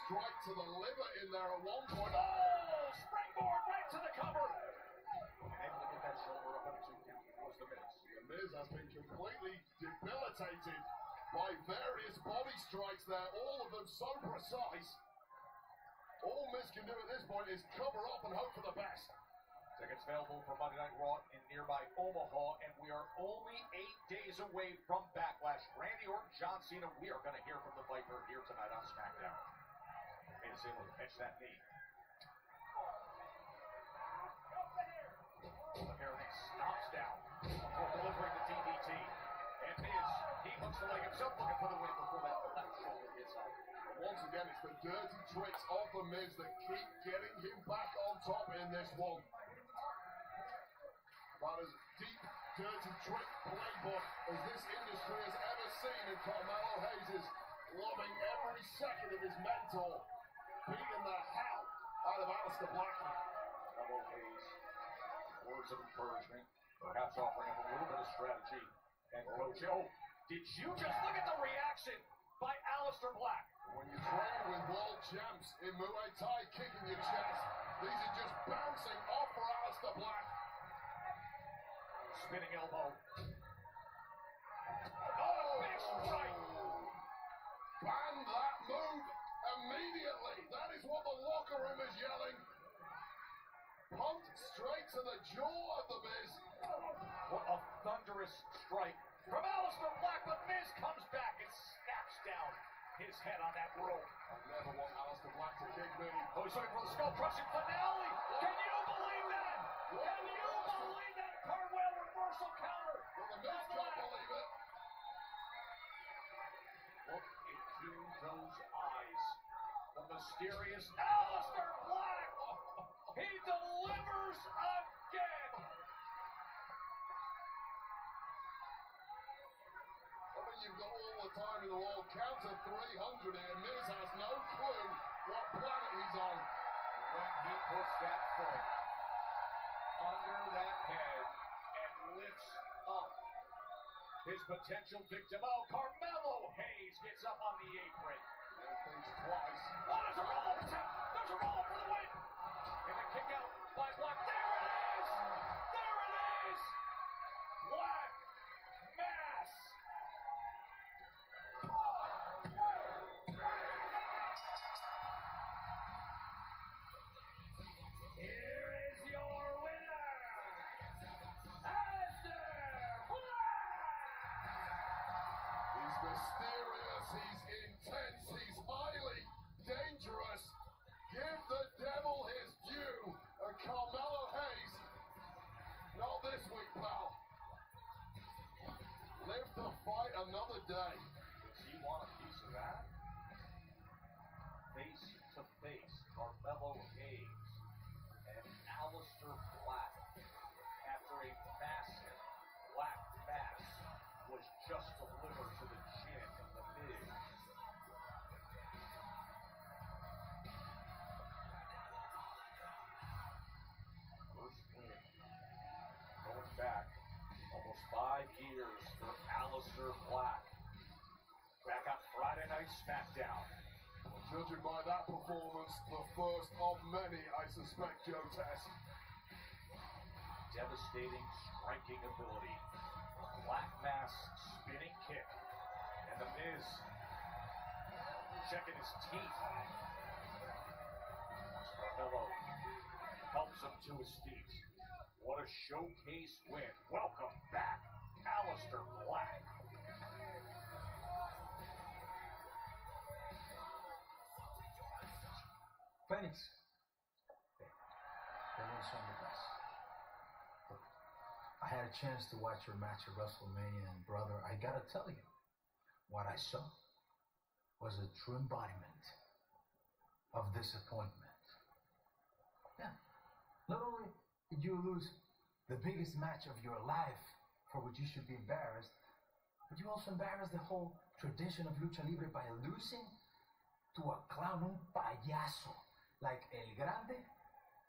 strike to the liver in there at one point. Oh, springboard right to the cover. And able to get that shoulder up into count. Was The Miz. The Miz has been completely debilitated by various body strikes there, all of them so precise. All Miz can do at this point is cover up and hope for the best. Tickets available for Monday Night Raw in nearby Omaha, and we are only 8 days away from Backlash. Randy Orton, John Cena, we are going to hear from the Viper here tonight on Smackdown. Miz able to catch that knee. The hair then stomps down before delivering the DDT. And Miz, he hooks the leg himself, looking for the win before that left shoulder hits up. Once again, it's the dirty tricks of The Miz that keep getting him back on top in this one. About as deep, dirty trick playbook as this industry has ever seen, and Carmelo Hayes is loving every second of his mentor, beating the hell out of Aleister Black. Carmelo Hayes, words of encouragement, perhaps offering up a little bit of strategy. And Coach, oh, did you just look at the reaction by Aleister Black? When you train with world champs in Muay Thai kicking your chest, these are just bouncing off for Aleister Black. Spinning elbow. Oh, big strike. Ban that move immediately. That is what the locker room is yelling. Punk to the jaw of the Miz. What a thunderous strike from Aleister Black, but Miz comes back and snaps down his head on that rope. I never want Aleister Black to kick me. Oh, he's looking for the skull-crushing finale. Can you believe that? Can you believe that cartwheel reversal counter? Well, the Miz can't believe it. Look into those eyes. The mysterious Aleister Black. He delivers again. I mean, you've got all the time in the world. Count to 300 here. Miz has no clue what planet he's on. When he puts that foot under that head and lifts up his potential victim. Oh, Carmelo Hayes gets up on the apron. And thinks twice. Oh, there's a roll up attempt. There's a roll up for the win. And the kick out by Black. There it is. There it is. Black Mass. Here is your winner, Aleister Black. He's mysterious, he's intense, he's highly dangerous. Give the devil his due. And Carmelo Hayes, not this week, pal. Live to fight another day. Does he want a piece of that? Face to face, Carmelo Hayes and Aleister Black after a massive black mass was just delivered to the chin of the Miz. First win. Going back almost 5 years for Aleister Black. Back on Friday Night Smackdown. Judging by that performance, the first of many, I suspect, Joe Tess. Devastating striking ability. Black Mass spinning kick. And the Miz checking his teeth. Carmelo helps him to his feet. What a showcase win. Welcome back, Aleister Black. Phoenix. Phoenix on the best. Look, I had a chance to watch your match at WrestleMania, and brother, I gotta tell you, what I saw was a true embodiment of disappointment. Yeah. Not only did you lose the biggest match of your life, for which you should be embarrassed, but you also embarrassed the whole tradition of lucha libre by losing to a clown, un payaso, like El Grande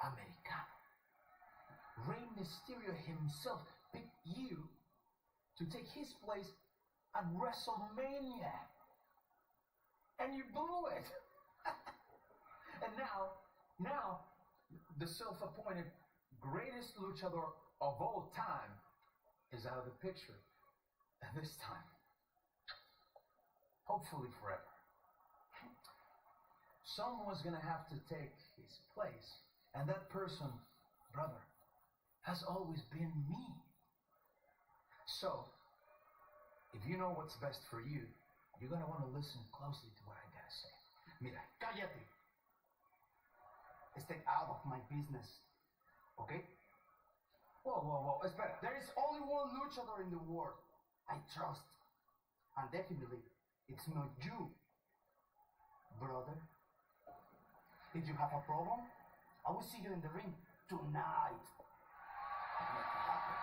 Americano. Rey Mysterio himself picked you to take his place at WrestleMania. And you blew it. And now, the self-appointed greatest luchador of all time is out of the picture. And this time, hopefully forever. Someone's gonna have to take his place. And that person, brother, has always been me. So, if you know what's best for you, you're gonna want to listen closely to what I gotta say. Mira, cállate. Stay out of my business. Okay? Whoa. Espera. There is only one luchador in the world I trust. And definitely, it's not you, brother. If you have a problem, I will see you in the ring tonight. I'll make it happen.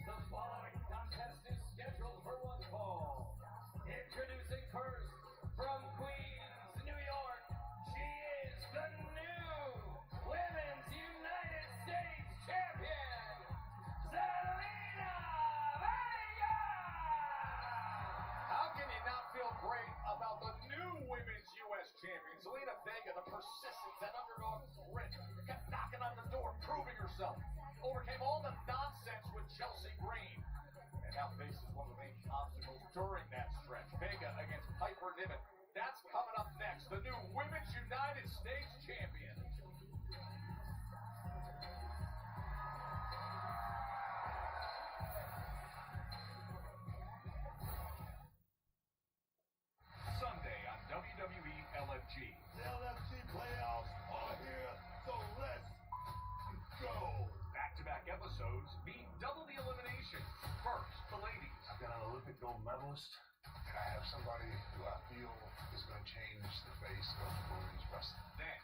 The following contest is scheduled for one fall. Introducing first, from Queens, New York, she is the new Women's United States Champion, overcame all the nonsense with Chelsea Green. And now faces one of the main obstacles during that stretch. Vega against Piper Niven. That's coming up next. The new Women's United States Champion. Sunday on WWE LFG. The LFG playoffs are here, so let's go. Back-to-back episodes mean double the elimination. First, the ladies. I've got an Olympic gold medalist, and I have somebody who I feel is going to change the face of women's wrestling. Then,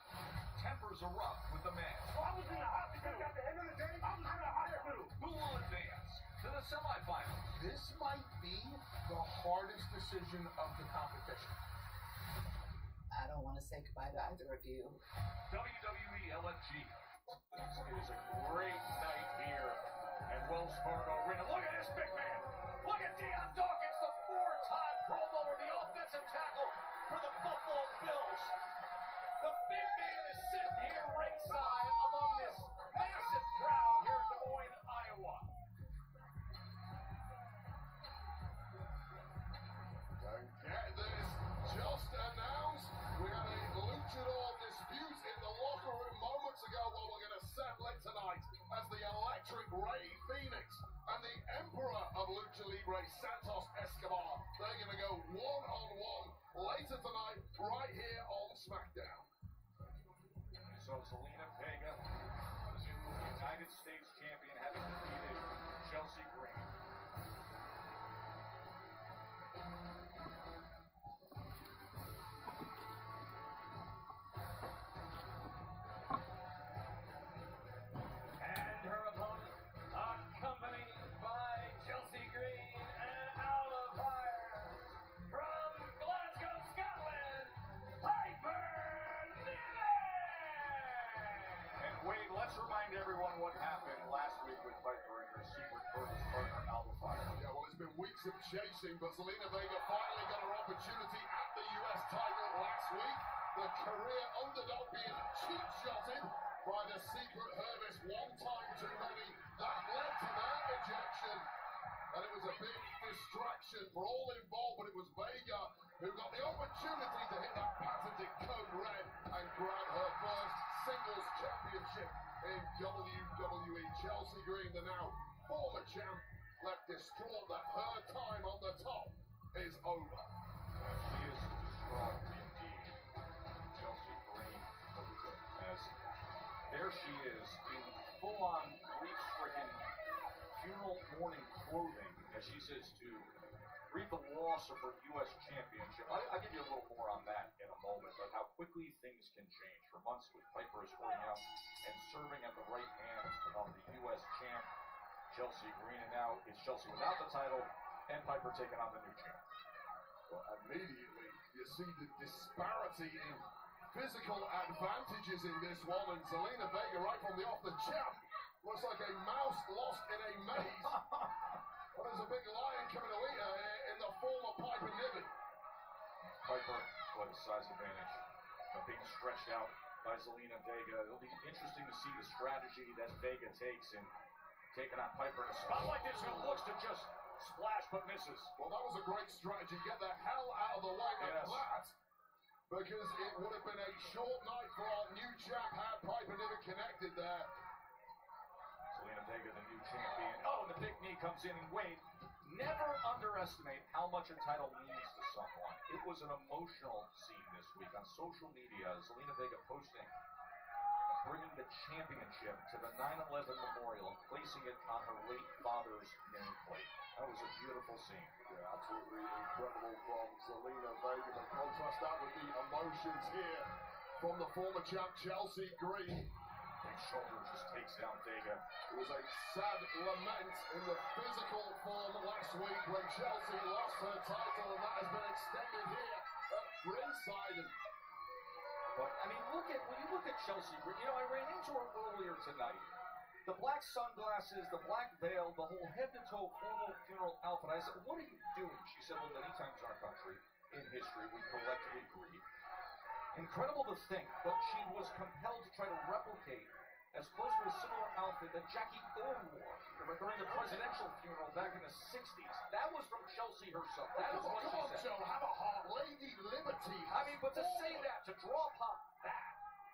tempers erupt with the men. I was in the hot seat at the end of the day. I was in the hot seat. Who will advance to the semifinals? This might be the hardest decision of the competition. I don't want to say goodbye to either of you. WWE LFG. It is a great night here at Wells Fargo Arena. Look at this big man. Look at Deion Dawkins, the four-time Pro Bowler, the offensive tackle for the Buffalo Bills. The big man is sitting here ringside among this massive crowd here in Des Moines, Iowa. Don't get this. Just announced we had a luchador dispute in the locker room moments ago. Well, we're going to settle it tonight as the Electric Ray Phoenix and the Emperor of Lucha Libre, Santos Escobar. They're going to go one-on-one later tonight right here on Smackdown. So Zelina Vega, the new United States champion, having defeated Chelsea Green. And her opponent, accompanied by Chelsea Green and Out of Fire, from Glasgow, Scotland, Piper Niven! And Wade, let's remind everyone what happened last week with Piper and her secret purpose partner, Alpha Fire. Yeah, well, it's been weeks of chasing, but Zelina Vega finally got her opportunity at the U.S. title last week. The career underdog being cheap-shotted by the Secret Service one time too many. That led to that ejection. And it was a big distraction for all involved, but it was Vega who got the opportunity to hit that patented code red and grab her first singles championship in WWE. Chelsea Green, the now former champ, left distraught that her time on the top is over. She is distraught indeed. Chelsea Green, as there she is in full-on grief-stricken funeral mourning clothing, as she says to grieve the loss of her U.S. championship. I'll give you a little more on that in a moment, but how quickly things can change. For months with Piper escorting out and serving at the right hand of the U.S. champ, Chelsea Green, and now it's Chelsea without the title and Piper taking on the new champ. Well, immediately you see the disparity in physical advantages in this one, and Zelina Vega right from the off, the champ looks like a mouse lost in a maze. Well, there's a big lion coming to eat her in the form of Piper Niven. Piper, what a size advantage. Being stretched out by Zelina Vega. It'll be interesting to see the strategy that Vega takes in taking on Piper in a spot like this, who looks to just splash but misses. Well, that was a great strategy. Get the hell out of the way of that. Because it would have been a short night for our new champ had Piper Niven connected there. Zelina Vega, the new champion. Oh, and the big knee comes in, and Wade, never underestimate how much a title means to someone. It was an emotional scene this week on social media. Zelina Vega posting, bringing the championship to the 9/11 memorial and placing it on her late father's nameplate. That was a beautiful scene. Yeah, absolutely incredible from Zelina Vega. But contrast that with the emotions here from the former champ Chelsea Green. Big shoulder just takes down Vega. It was a sad lament in the physical form last week when Chelsea lost her title, and that has been extended here at ringside. But, I mean, when you look at Chelsea Green, you know, I ran into her earlier tonight. The black sunglasses, the black veil, the whole head-to-toe formal funeral outfit. I said, what are you doing? She said, well, many times in our country, in history, we collectively grieve. Incredible to think, but she was compelled to try to replicate as close to a similar outfit the Jackie O War during the presidential funeral back in the 60s. That was from Chelsea herself. That is what Come on, she said. Joe, have a heart. Lady Liberty. I mean, but to say that, to draw upon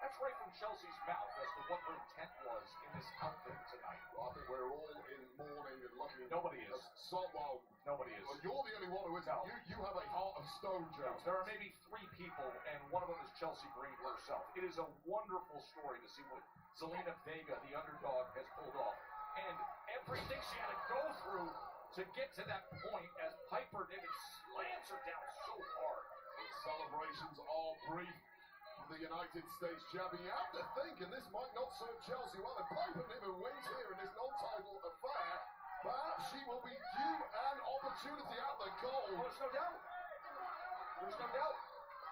that's right from Chelsea's mouth as to what her intent was in this outfit tonight. Well, I think we're all in mourning and looking. Nobody is. Well, nobody is. Well, you're the only one who isn't. No. You have a heart of stone, Joe. There are maybe 3 people, and one of them is Chelsea Green herself. It is a wonderful story to see what Zelina Vega, the underdog, has pulled off. And everything she had to go through to get to that point as Piper Niven slams her down so hard. The celebrations are brief. The United States champion. You have to think, and this might not serve Chelsea well, if Piper Niven wins here in this non-title affair, perhaps she will be due an opportunity at the goal. Oh, there's no doubt. There's no doubt.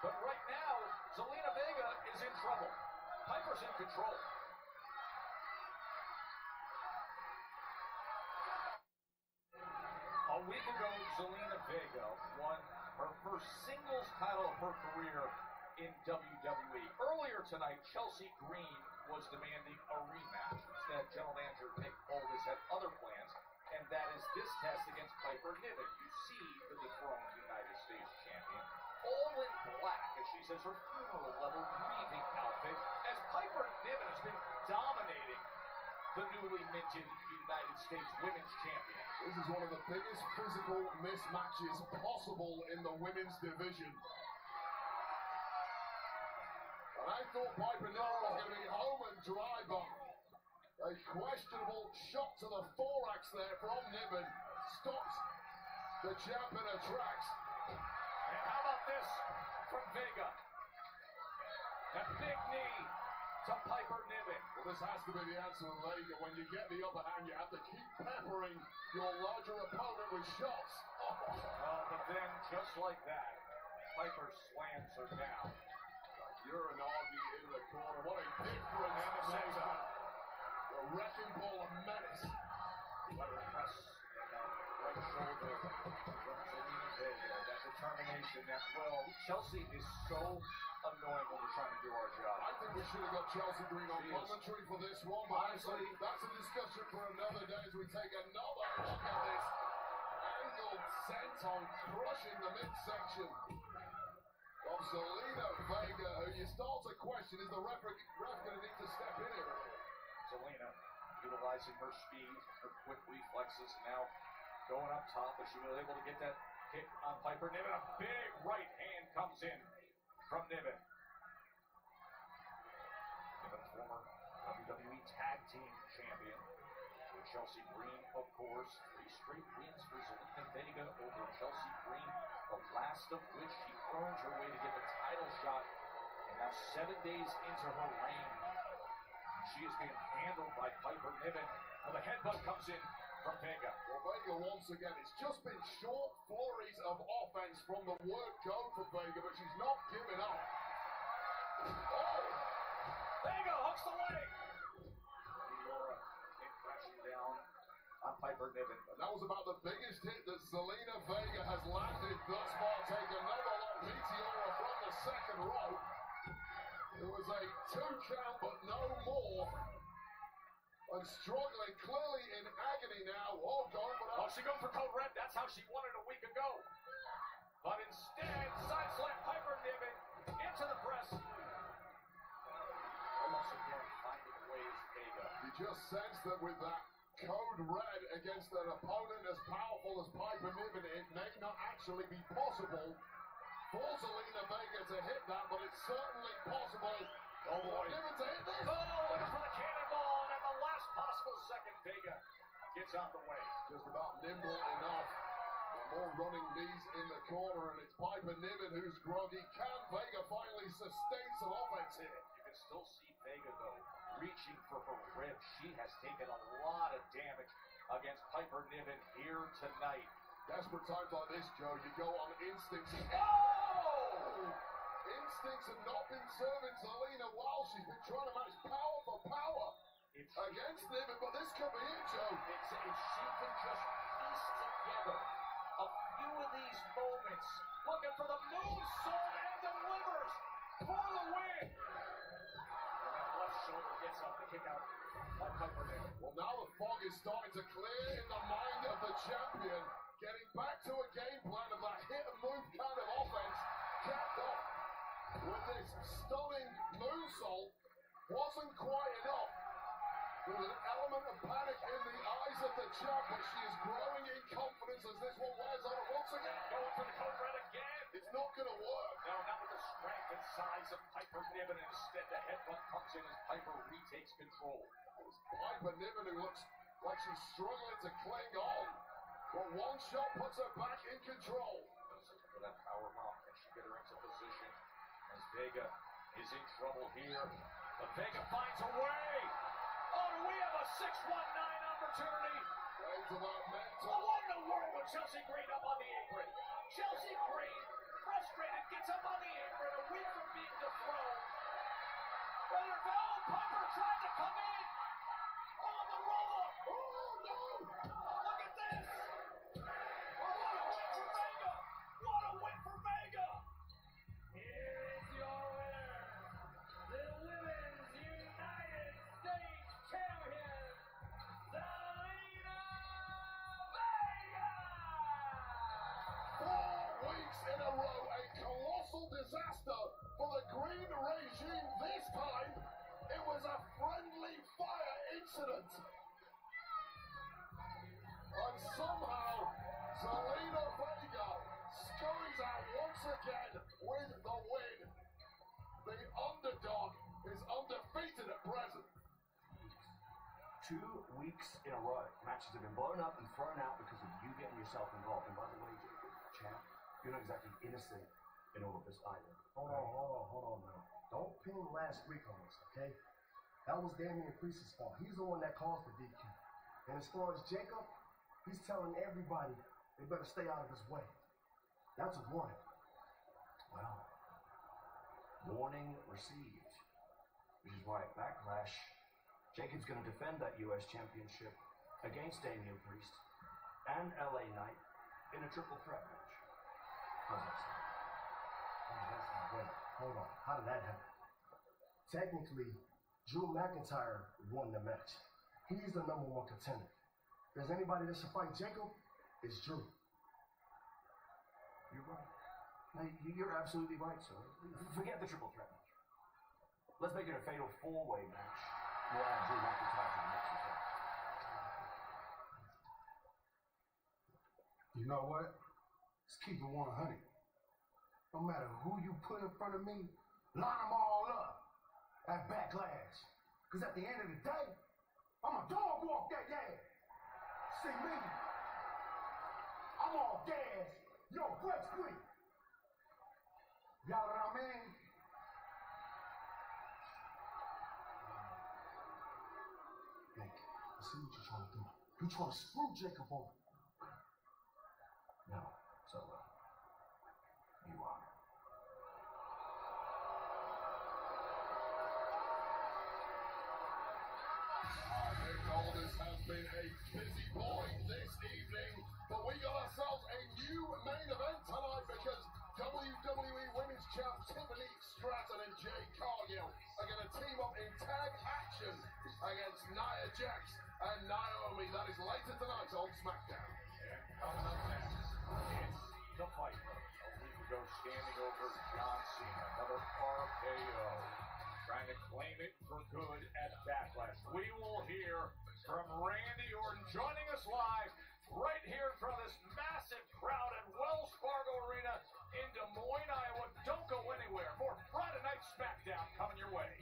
But right now, Zelina Vega is in trouble. Piper's in control. A week ago, Zelina Vega won her first singles title of her career in WWE. Earlier tonight, Chelsea Green was demanding a rematch. Instead, General Manager Nick Aldis had other plans, and that is this test against Piper Niven. You see the dethroned United States champion, all in black, as she says, her funeral-level grieving outfit, as Piper Niven has been dominating the newly minted United States Women's Champion. This is one of the biggest physical mismatches possible in the women's division. And I thought Piper Niven was going to be home and dry, but a questionable shot to the thorax there from Niven stops the champ in her tracks. And how about this from Vega? A big knee to Piper Niven. Well, this has to be the answer, Vega. When you get the upper hand, you have to keep peppering your larger opponent with shots. But then, just like that, Piper slams her down. You're an Augie in the corner. What a difference to make that. The wrecking ball of menace. What a press. Right shoulder from Zelina Vega. That determination, that will. Chelsea is so annoying when we're trying to do our job. I think we should have got Chelsea Green on commentary for this one, but honestly, that's a discussion for another day as we take another look at this angled senton crushing the midsection of Zelina Vega, who you start to question, is the ref going to need to step in here? Zelina utilizing her speed, her quick reflexes, now going up top, but she was able to get that hit on Piper Niven. A big right hand comes in from Niven. Niven, former WWE Tag Team Champion. With Chelsea Green, of course. 3 straight wins for Zelina Vega over Chelsea Green, the last of which she earned her way to get the title shot. And now 7 days into her reign, she is being handled by Piper Niven. Well, the headbutt comes in from Vega. Well, Vega once again, it's just been short flurries of offense from the word go for Vega, but she's not giving up. Oh! Vega hooks the leg. Laura came crashing down on Piper Niven. And that was about the biggest hit that Zelina Vega has landed thus far. Take another long meteora from the second row. It was a 2 count, but no more. And struggling, clearly in agony now. Oh, going for that. Oh, she going for code red. That's how she won it a week ago. But instead, side slam Piper Niven into the press. Once again, finding ways, Vega. You just sense that with that code red against an opponent as powerful as Piper Niven, it may not actually be possible for Zelina Vega to hit that, but it's certainly possible. Oh boy. Niven to hit this. Oh, looking for the cannonball, and at the last possible second, Vega gets out the way. Just about nimble enough. More running knees in the corner, and it's Piper Niven who's groggy. Can Vega finally sustain some offense here? You can still see Vega, though, reaching for her ribs. She has taken a lot of damage against Piper Niven here tonight. Desperate times like this, Joe, you go on instincts. Oh! Instincts have not been serving Zelina well. She's been trying to match power for power against Niven, but this could be it, Joe. If she can just piece together a few of these moments, looking for the moonsault and delivers for the win. And that left shoulder gets up the kick out by Piper Niven. Well, now the fog is starting to clear in the mind of the champion. Getting back to a game plan of that hit and move kind of offense. Capped off with this stunning moonsault. Wasn't quite enough. There was an element of panic in the eyes of the champ, but she is growing in confidence as this one wears on her once again. Going for the Cobra again. It's not going to work. No, not with the strength and size of Piper Niven. Instead, the headbutt comes in as Piper retakes control. It's Piper Niven who looks like she's struggling to cling on. But one shot puts her back in control. Looking for that power bomb. Can she get her into position? As Vega is in trouble here. But Vega finds a way. Oh, do we have a 619 opportunity? Way to that mental. Oh, what in the world with Chelsea Green up on the apron? Chelsea Green, frustrated, gets up on the apron, a week from being dethroned. Piper tried to come in. Oh, the roll up. Oh, no. Look at this. Oh, what a win for Vega. What a win for Vega. Here is your winner, the Women's United States Champion, Zelina Vega! 4 weeks in a row, a colossal disaster for the green regime. This time, it was a friendly fire incident. And somehow, Zelina Vega scurries out once again with the win. The underdog is undefeated at present. 2 weeks in a row, matches have been blown up and thrown out because of you getting yourself involved. And by the way, champ, you're not exactly innocent in all of this either. Hold on now. Don't pin last week on us, okay? That was Damian Priest's fault. He's the one that caused the DQ. And as far as Jacob, he's telling everybody they better stay out of his way. That's a warning. Well, warning received. Which is why at Backlash, Jacob's going to defend that U.S. Championship against Damian Priest and LA Knight in a triple threat match. How's that sound? Wait, hold on. How did that happen? Technically, Drew McIntyre won the match. He's the #1 contender. If there's anybody that should fight Jacob, it's Drew. You're right. No, you're absolutely right, sir. Forget the triple threat match. Let's make it a fatal 4-way match. We'll add Drew McIntyre to the mix as well. You know what? Let's keep it 100. No matter who you put in front of me, line them all up at Backlash. Because at the end of the day, I'm a dog walk that gas. See me? I'm all gas. Yo, break quick. Y'all know what I mean? Nick, I see what you're trying to do. You trying to screw Jacob over. No, so you are. Nick Aldis has been a busy boy this evening, but we got ourselves a new main event tonight because WWE Women's Champ Tiffany Stratton and Jay Cargill are going to team up in tag action against Nia Jax and Naomi. That is later tonight on Smackdown. Coming up next, it's the Viper. A week ago, standing over John Cena. Another RKO. Trying to claim it for good at Backlash. We will hear from Randy Orton joining us live right here in front of this massive crowd at Wells Fargo Arena in Des Moines, Iowa. Don't go anywhere. More Friday Night Smackdown coming your way.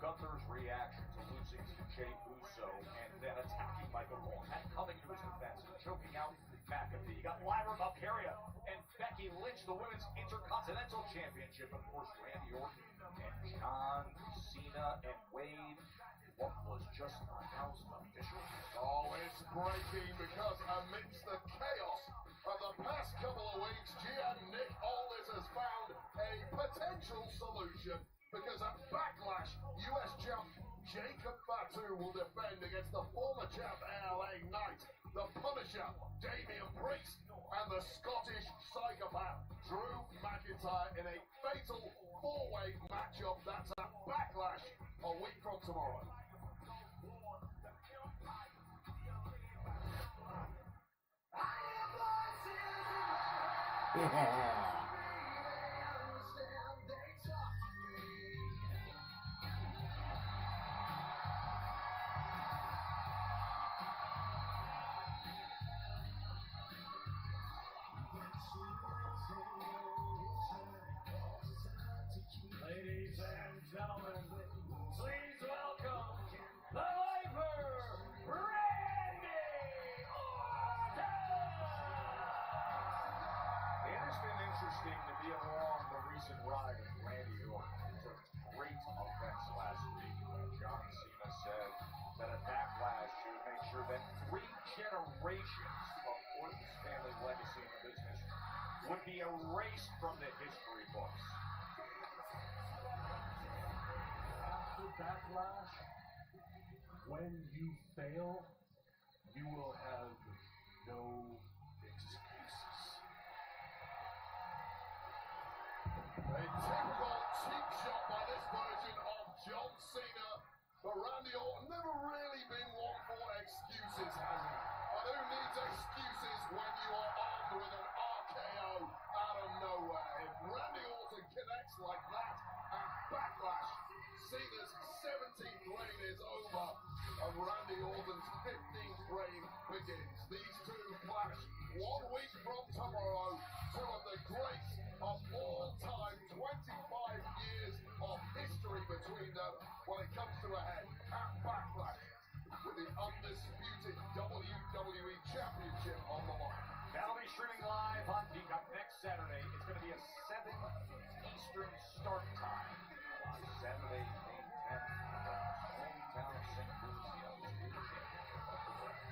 Gunther's reaction to losing to Jey Uso and then attacking Michael Cole and coming to his defense and choking out McAfee. You got Lyra Valkyria and Becky Lynch, the Women's Intercontinental Championship. Of course, Randy Orton and John Cena and Wade. What was just announced officially? Oh, it's breaking because amidst the chaos of the past couple of weeks, GM Nick Aldis has found a potential solution because at Backlash, US champ Jacob Fatu will defend against the former champ LA Knight, the Punisher Damian Priest, and the Scottish psychopath Drew McIntyre in a fatal 4-way matchup that's at tomorrow. Yeah. Ladies and gentlemen, please welcome the Viper, Randy Orton! It has been interesting to be along the recent ride of Randy Orton. He took great offense last week. John Cena said that at Backlash he would make sure that 3 generations of Orton's family legacy in the business would be erased from the history books. After Backlash, when you fail, you will have no excuses. A typical cheap shot by this version of John Cena, but Randy Orton never really been one for excuses, has he? But who needs excuses when you are armed with an RKO out of nowhere? If Randy Orton connects like that at Backlash, Cena's 17th reign is over, and Randy Orton's 15th reign begins. These two clash 1 week from tomorrow, 2 of the greats of all time, 25 years of history between them when it comes to a head at Backlash with the undisputed WWE Championship on the line. That'll be streaming live on Peacock next Saturday. It's going to be a 7 Eastern start time on Saturday, May 10th, hometown of St. Louis, the undisputed championship of the West.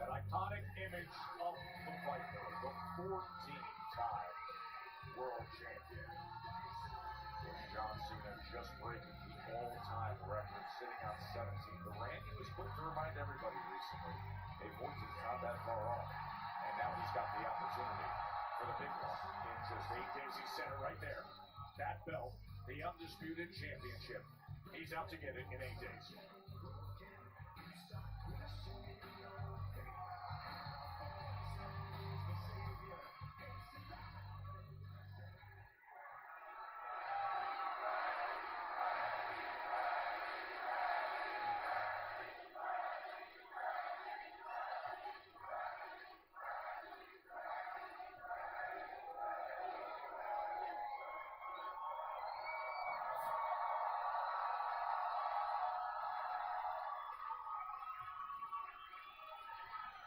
That iconic image of the Viper, the 14-time world champion. With John Cena just breaking the all-time record, sitting on 17. But Randy was quick to remind everybody recently, hey, 14's not that far off. And now he's got the opportunity for the big one. In just 8 days, he said it right there. That belt, the undisputed championship. He's out to get it in 8 days.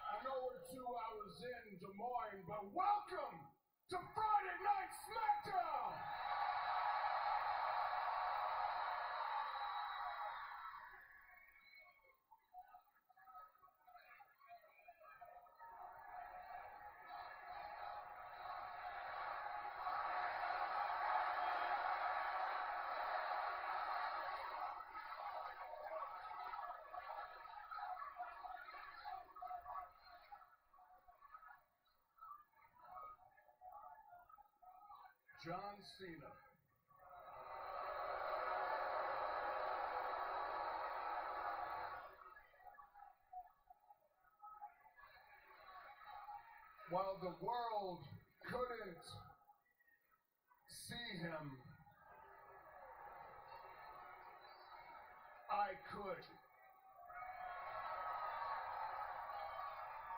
I know we're 2 hours in Des Moines, but welcome to Friday Night Smackdown! John Cena. While the world couldn't see him, I could.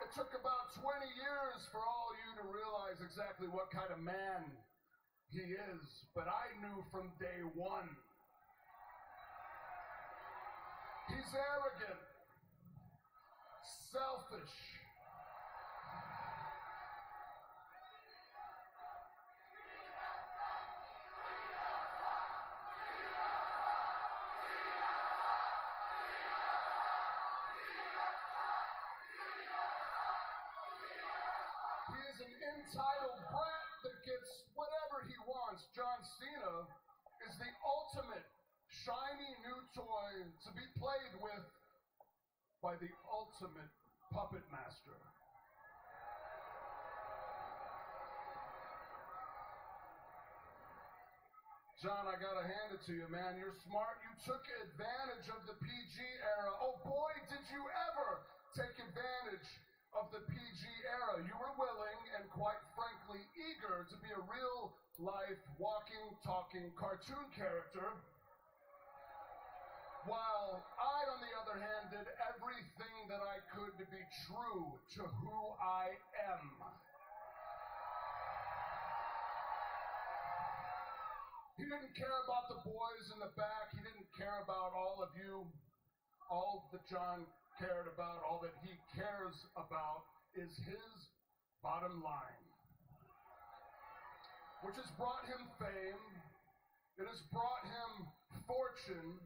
It took about 20 years for all you to realize exactly what kind of man he is, but I knew from day one. He's arrogant, selfish, entitled brat that gets whatever he wants. John Cena is the ultimate shiny new toy to be played with by the ultimate puppet master. John, I gotta hand it to you, man. You're smart. You took advantage of the PG era. Oh boy, did you ever take advantage of the PG era. You were willing and quite frankly eager to be a real life walking, talking cartoon character, while I, on the other hand, did everything that I could to be true to who I am. He didn't care about the boys in the back. He didn't care about all of you. All that John cared about, all that he cares about, is his bottom line, which has brought him fame. It has brought him fortune.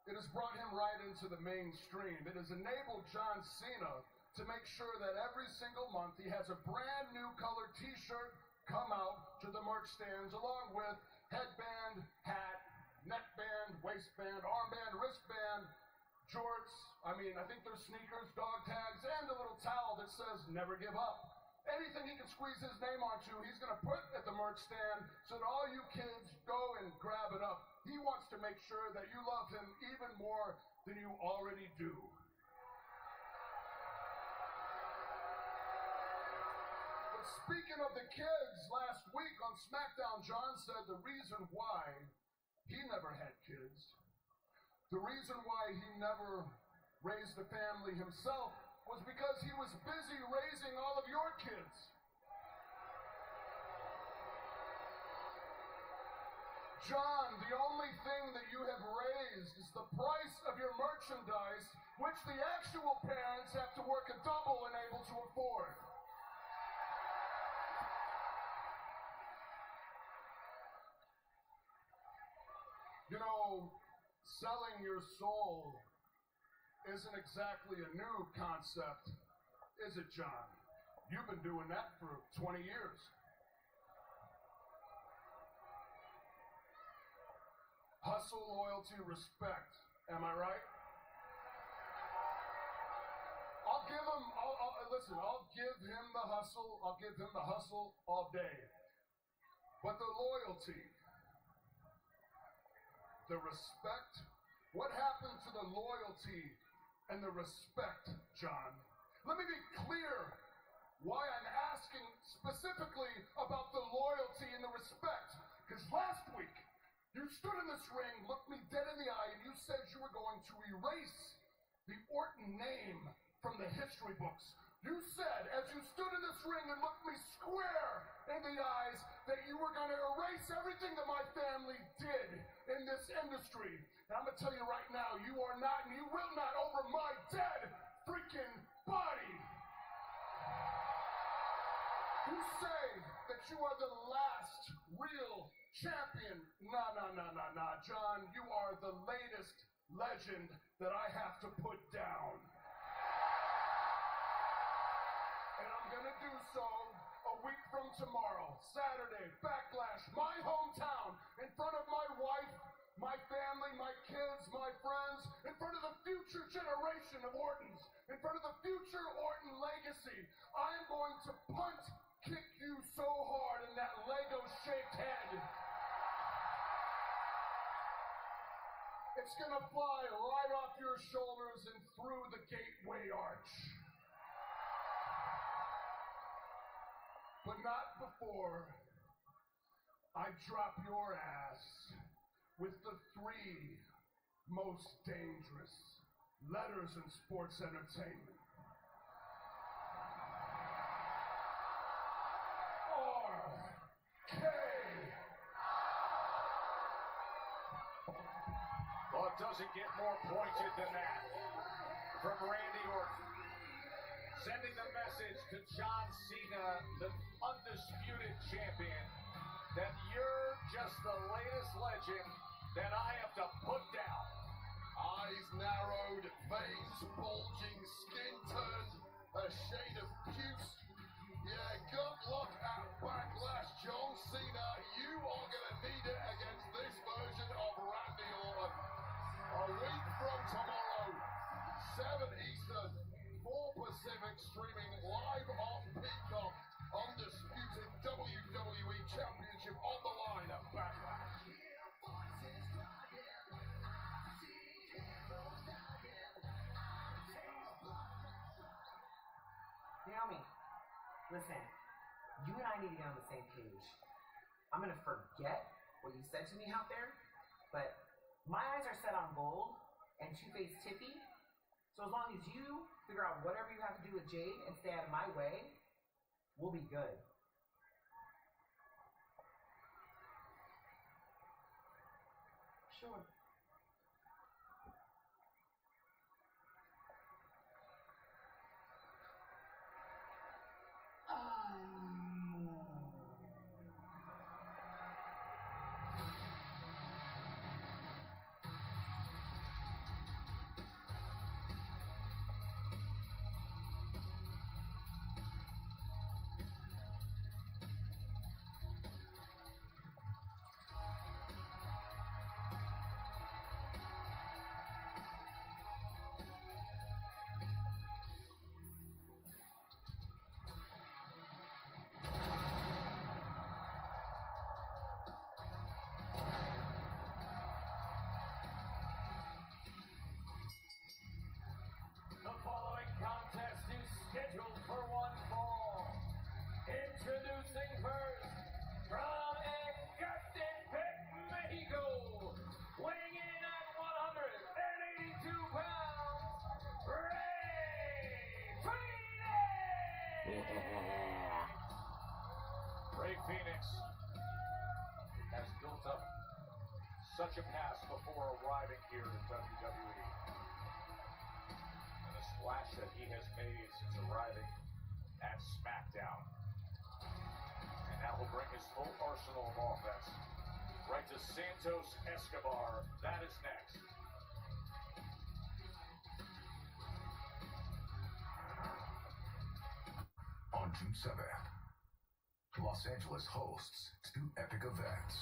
It has brought him right into the mainstream. It has enabled John Cena to make sure that every single month he has a brand new colored t-shirt come out to the merch stands, along with headband, hat, neckband, waistband, armband, wristband, jorts, I think there's sneakers, dog tags, and a little towel that says never give up. Anything he can squeeze his name onto, he's going to put at the merch stand so that all you kids go and grab it up. He wants to make sure that you love him even more than you already do. But speaking of the kids, last week on Smackdown, John said the reason why he never had kids, the reason why he never raised a family himself, was because he was busy raising all of your kids. John, the only thing that you have raised is the price of your merchandise, which the actual parents have to work a double and able to afford. You know, selling your soul isn't exactly a new concept, is it, John? You've been doing that for 20 years. Hustle, loyalty, respect. Am I right? I'll give him the hustle. I'll give him the hustle all day. But the loyalty, the respect, what happened to the loyalty and the respect, John? Let me be clear why I'm asking specifically about the loyalty and the respect. Because last week, you stood in this ring, looked me dead in the eye, and you said you were going to erase the Orton name from the history books. You said, as you stood in this ring and looked me square in the eyes, that you were going to erase everything that my family did in this industry. And I'm going to tell you right now, you are not, and you will not, over my dead freaking body. You say that you are the last real champion. Nah, John, you are the latest legend that I have to put down. And I'm gonna do so a week from tomorrow, Saturday, Backlash, my hometown, in front of my wife, my family, my kids, my friends, in front of the future generation of Ortons, in front of the future Orton legacy. I'm going to punt kick you so hard in that Lego-shaped head. It's gonna fly right off your shoulders and through the gateway arch. But not before I drop your ass with the 3 most dangerous letters in sports entertainment. doesn't get more pointed than that. From Randy Orton, sending the message to John Cena, the undisputed champion, that you're just the latest legend that I have to put down. Eyes narrowed, veins bulging, skin turned a shade of puce. Yeah, good luck at Backlash, John Cena. You are going to need it against this version of Randy Orton. A week from tomorrow, 7 Eastern, 4 Pacific, streaming live on Peacock. Undisputed WWE Championship on the line at Backlash. Naomi, listen, you and I need to get on the same page. I'm gonna forget what you said to me out there, but my eyes are set on gold and Two-Face Tiffy, so as long as you figure out whatever you have to do with Jade and stay out of my way, we'll be good. Sure. The following contest is scheduled for one fall. Introducing first, from Ecatepec, Mexico, weighing in at 182 pounds, Ray Phoenix has built up such a past before arriving here to WWE. And the splash that he has made since arriving at Smackdown. And now he'll bring his full arsenal of offense right to Santos Escobar. That is next. On June 7th, Los Angeles hosts 2 epic events.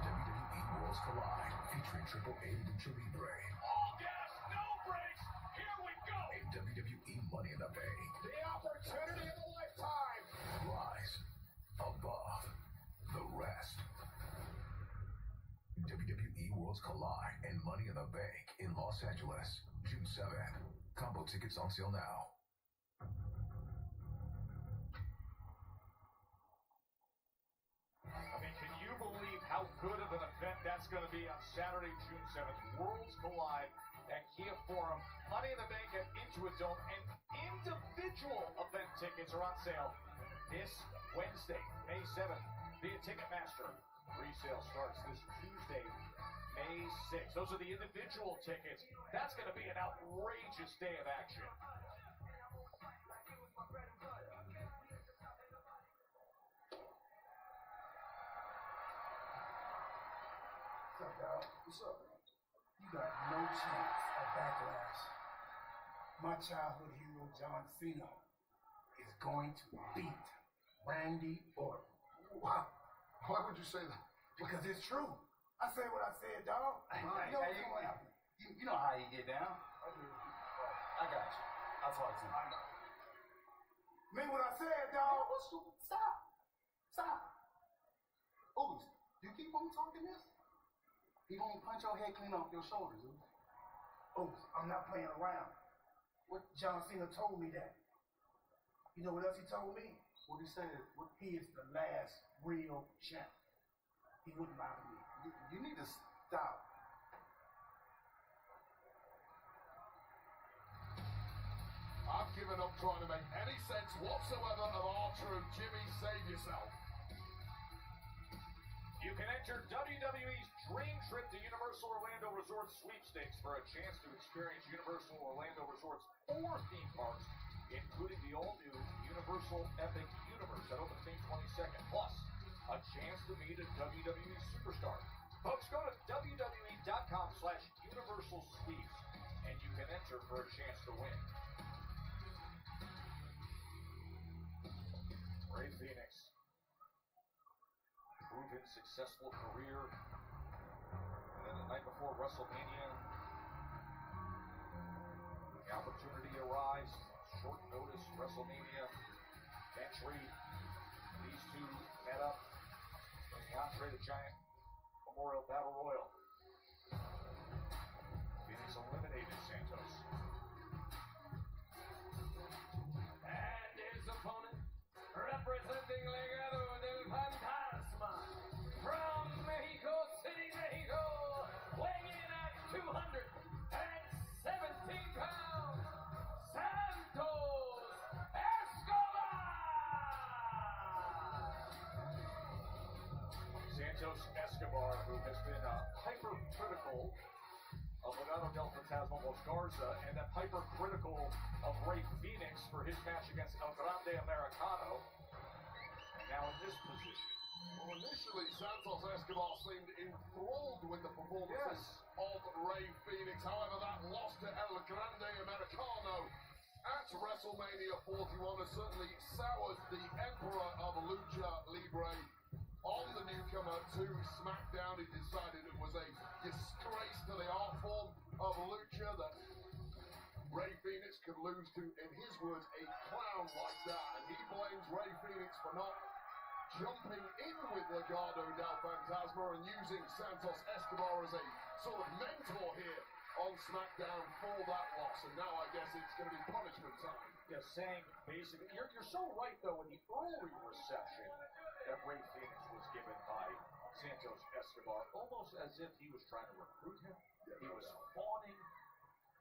WWE Worlds Collide, featuring Triple H and Libre. All gas, no brakes. Here we go. And WWE Money in the Bank. The opportunity of a lifetime. Rise above the rest. WWE Worlds Collide and Money in the Bank in Los Angeles, June 7th. Combo tickets on sale now. I mean, can you believe how good of an event that's going to be on Saturday, June 7th? Worlds Collide at Kia Forum. Money in the Bank at Intuit Dome, and individual event tickets are on sale this Wednesday, May 7th, via Ticketmaster. Resale starts this Tuesday, May 6th. Those are the individual tickets. That's going to be an outrageous day of action. What's up, dog? What's up, man? You got no chance at Backlash. My childhood hero, John Cena, is going to beat Randy Orton. Wow. Why would you say that? Because it's true. I say what I said, dog. Hey, You know hey, what's gonna happen. you know how you get down. I got you. I'll talk to you. Mean what I said, dog. Stop. Stop. Ooh, you keep on talking this? He gonna punch your head clean off your shoulders, dude. Oh, I'm not playing around. What John Cena told me that. You know what else he told me? What he said? What, He is the last real champ. He wouldn't lie to me. you need to stop. I've given up trying to make any sense whatsoever of R-Truth. Jimmy, save yourself. You can enter WWE's Dream Trip Resort sweepstakes for a chance to experience Universal Orlando Resort's 4 theme parks, including the all-new Universal Epic Universe that opens May 22nd, plus a chance to meet a WWE superstar. Folks, go to WWE.com/Universal Sweeps, and you can enter for a chance to win. Ray Phoenix, proven successful career, and then the night before WrestleMania, the opportunity arrives, short notice WrestleMania entry. These two met up in the Andre the Giant Memorial Battle Royal. Phoenix eliminated Santos. And his opponent, representing Legado del Fantasma from Mexico City, Mexico, weighing in at 217 pounds, Santos Escobar! Santos Escobar, who has been hypercritical of Legado del Fantasma Los Garza, and then hypercritical of Ray Phoenix for his match against El Grande Americano, and now in this position. Well, initially, Santos Escobar seemed enthralled with the performances of Ray Phoenix. However, that loss to El Grande Americano at WrestleMania 41 has certainly soured the Emperor of Lucha Libre on the newcomer to Smackdown. He decided it was a disgrace to the art form of Lucha that Ray Phoenix could lose to, in his words, a clown like that. And he blames Ray Phoenix for not jumping in with Legado del Fantasma and using Santos Escobar as a sort of mentor here on SmackDown for that loss. And now I guess it's going to be punishment time. Yeah, saying basically, you're so right though in the early reception that Ray Phoenix was given by Santos Escobar, almost as if he was trying to recruit him. He was fawning.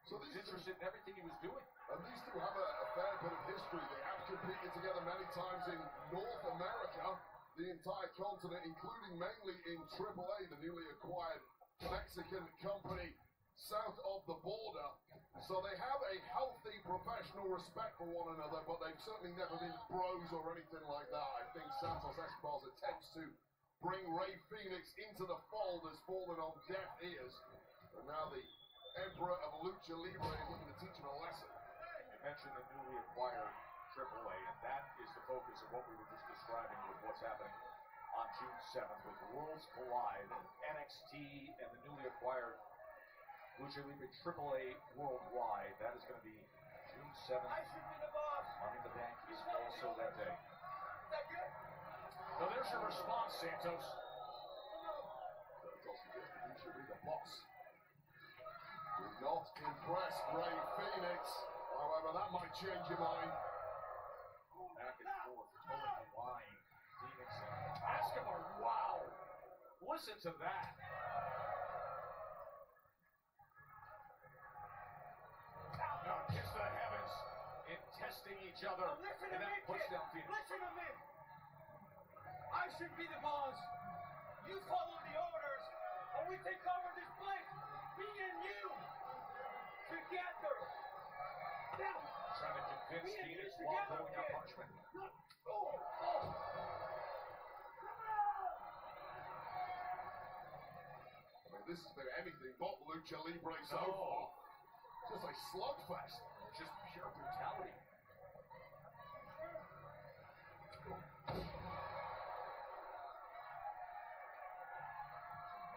So He was interested in everything he was doing. And these two have a fair bit of history. They have competed together many times in North America, the entire continent, including mainly in AAA, the newly acquired Mexican company south of the border. So they have a healthy professional respect for one another, but they've certainly never been bros or anything like that. I think Santos Escobar's attempts to bring Ray Phoenix into the fold has fallen on deaf ears. And now the Emperor of Lucha Libre is looking to teach him a lesson. You mentioned the newly acquired AAA, and that is the focus of what we were just describing with what's happening on June 7th with Worlds Collide and NXT and the newly acquired Lucha Libre AAA worldwide. That is going to be June 7th. Money in the Bank is also that day. So there's your response, Santos. Santos suggested he should be the boss. Did not impress Ray Phoenix. However, that might change your mind. Back and forth, towing the line. Phoenix and Escobar. Wow. Listen to that. Now kiss the heavens in testing each other. And that puts down Phoenix. Listen to me. I should be the boss. You follow the orders, or we take over this place. Me and you. Together. Now. Trying to convince Phoenix while throwing out punishment. I mean, this has been anything but Lucha Libre so far. Just a slugfest. Just pure brutality.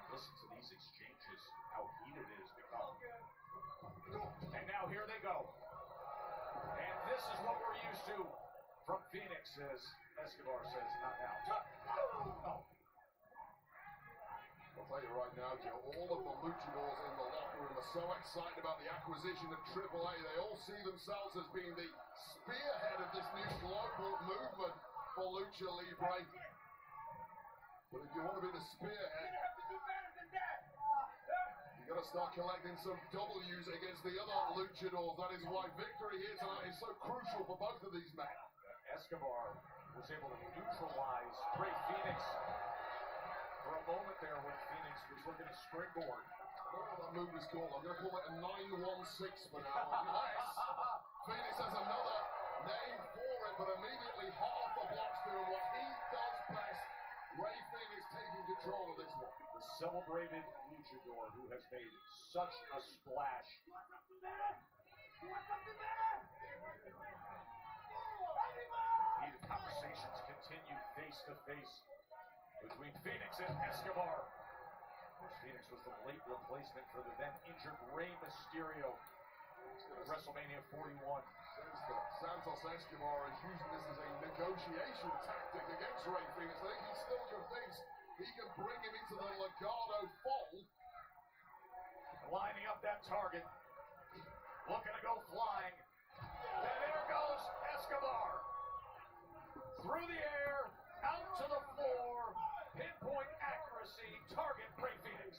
Listen to these exchanges, how heated it has become. And now here they go. And this is what we're used to from Phoenix, as Escobar says, not now. Oh. I'll tell you right now, Joe, all of the luchadors in the locker room are so excited about the acquisition of AAA. They all see themselves as being the spearhead of this new global movement for Lucha Libre. But if you want to be the spearhead, you got to start collecting some W's against the other luchadors. That is why victory here tonight is so crucial for both of these men. Escobar was able to neutralize Ray Phoenix for a moment there when Phoenix was looking to springboard. what that move is called. I'm going to call it a 916 for now, unless Phoenix has another name for it, but immediately half the block's doing what he does best. Ray Phoenix taking control of this one. The celebrated luchador who has made such a splash. Heated conversations continue face to face between Phoenix and Escobar. Of course, Phoenix was the late replacement for the then injured Rey Mysterio at WrestleMania 41. Says that Santos Escobar is using this as a negotiation tactic against Ray Phoenix. I think he still thinks he can bring him into the Legado fold. Lining up that target, looking to go flying. And there goes Escobar. Through the air, out to the floor, pinpoint accuracy, target Ray Phoenix.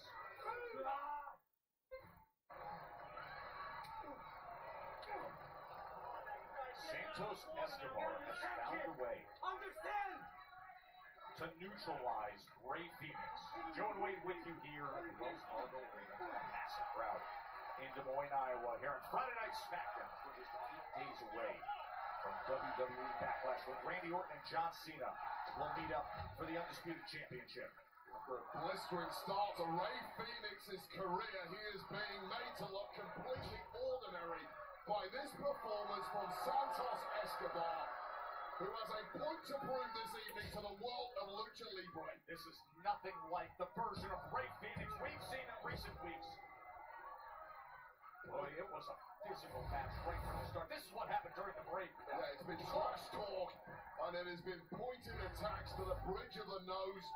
Santos Escobar has found a way to neutralize Ray Phoenix. Joe and Wade with you here at the Wells Fargo Arena. Massive crowd in Des Moines, Iowa. Here on Friday Night Smackdown. We're just 8 days away from WWE Backlash with Randy Orton and John Cena will meet up for the Undisputed Championship. After a blistering start to Ray Phoenix's career, he is being made to look completely ordinary by this performance from Santos Escobar, who has a point to prove this evening to the world of Lucha Libre. This is nothing like the version of Ray Phoenix we've seen in recent weeks. Boy, it was a physical match right from the start. This is what happened during the break. Yeah, it's been trash talk, and it has been pointed attacks to the bridge of the nose.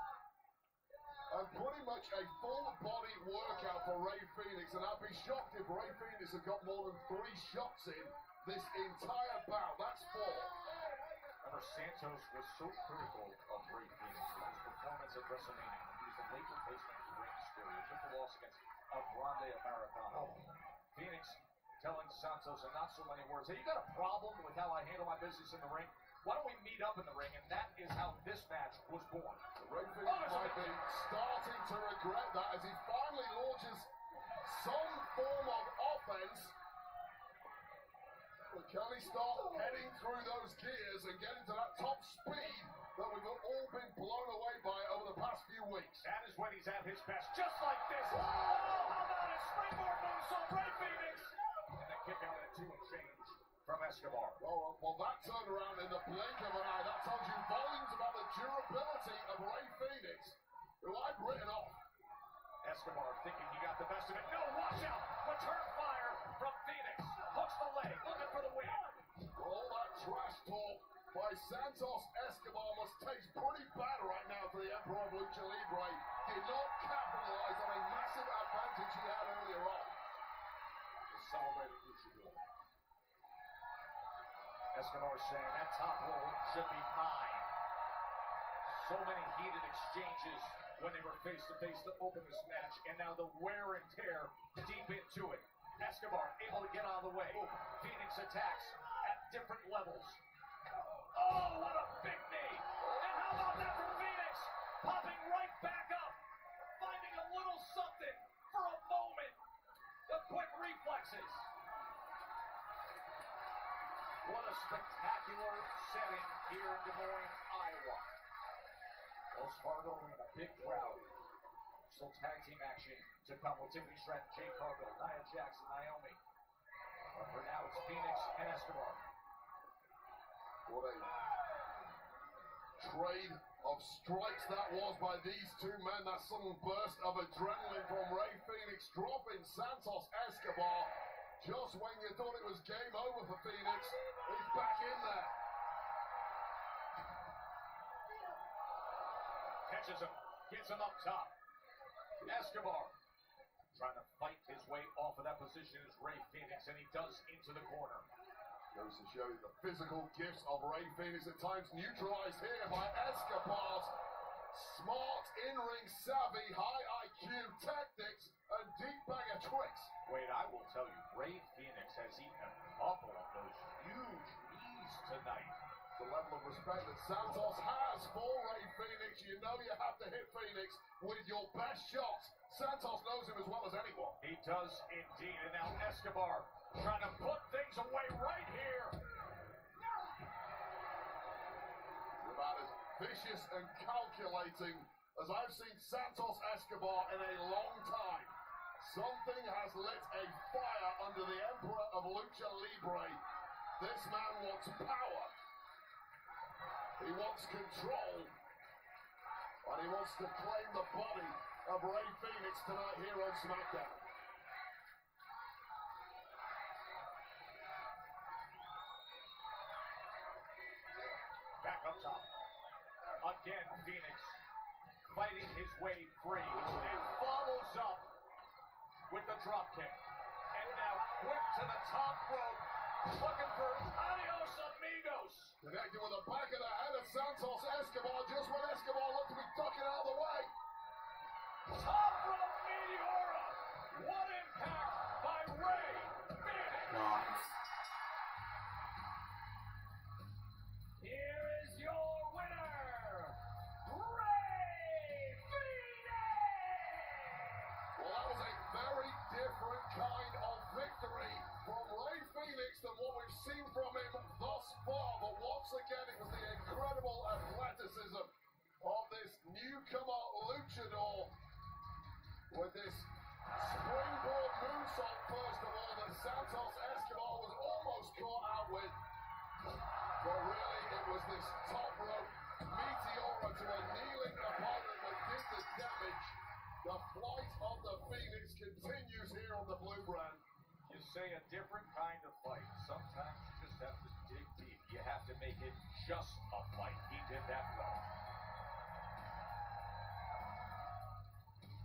And pretty much a full-body workout for Ray Phoenix, and I'd be shocked if Ray Phoenix had got more than 3 shots in this entire bout. That's 4. Remember, Santos was so critical of Ray Phoenix with his performance at WrestleMania. He was the late replacement for Rey Mysterio. Took the loss against Grande Americano. Phoenix telling Santos in not so many words, hey, you got a problem with how I handle my business in the ring? Why don't we meet up in the ring? And that is how this match was born. Ray Phoenix might be starting to regret that as he finally launches some form of offense. But can he start heading through those gears and getting to that top speed that we've all been blown away by over the past few weeks? That is when he's at his best, just like this. Oh, how about a springboard moonsault, Ray Phoenix? And then kick out at 2 and change from Escobar. Well, that turned around in the blink of an eye. That tells you volumes about the durability of Ray Phoenix, who I've written off. Escobar thinking he got the best of it. No, watch out! Return fire from Phoenix. Hooks the leg, looking for the win. All that trash talk by Santos Escobar must taste pretty bad right now to the Emperor of Lucha Libre. Did not capitalize on a massive advantage he had earlier on. The celebrated luchador. Escobar saying that top roll should be mine. So many heated exchanges when they were face to face to open this match, and now the wear and tear deep into it. Escobar able to get out of the way. Phoenix attacks at different levels. Oh, what a big knee! And how about that from Phoenix? Popping right back up, finding a little something for a moment. The quick reflexes. What a spectacular setting here in Des Moines, Iowa. Wells Fargo in a big crowd. Still tag team action to come with Tiffany Stratton, Jay Cargill, Nia Jax, and Naomi. But for now, it's Phoenix and Escobar. What a trade of strikes that was by these 2 men. That sudden burst of adrenaline from Ray Phoenix dropping Santos Escobar. Just when you thought it was game over for Phoenix, he's back in there. Catches him, gets him up top. Escobar trying to fight his way off of that position is Ray Phoenix, and he does into the corner. Goes to show you the physical gifts of Ray Phoenix, at times neutralized here by Escobar's smart in-ring savvy, high IQ tactics, and deep bag of tricks. Wait, I will tell you, Ray Phoenix has eaten a couple of those huge knees tonight. The level of respect that Santos has for Ray Phoenix, you know you have to hit Phoenix with your best shots. Santos knows him as well as anyone. He does indeed. And now Escobar trying to put things away right here. He's about as vicious and calculating as I've seen Santos Escobar in a long time. Something has lit a fire under the Emperor of Lucha Libre. This man wants power. He wants control. And he wants to claim the body of Rey Fenix tonight here on Smackdown. Back up top. Again, Phoenix fighting his way free and follows up with the drop kick. And now quick to the top rope, looking for adios amigos. Connecting with the back of the head of Santos Escobar just when Escobar looked to be ducking out of the way. Top rope Meteora. What impact by Rey Fenix. Nice. Here is your winner, Rey Fenix! Well, that was a very different kind of victory from Rey Fenix than what we've seen from him thus far. But once again, it was the incredible athleticism of this newcomer luchador with this springboard moonsault, first of all, that Santos Escobar was almost caught out with. But really, it was this top rope Meteora to a kneeling opponent that did the damage. The flight of the Phoenix continues here on the Blue Brand. You say a different kind of fight. Sometimes you just have to dig deep. You have to make it just a fight. He did that well.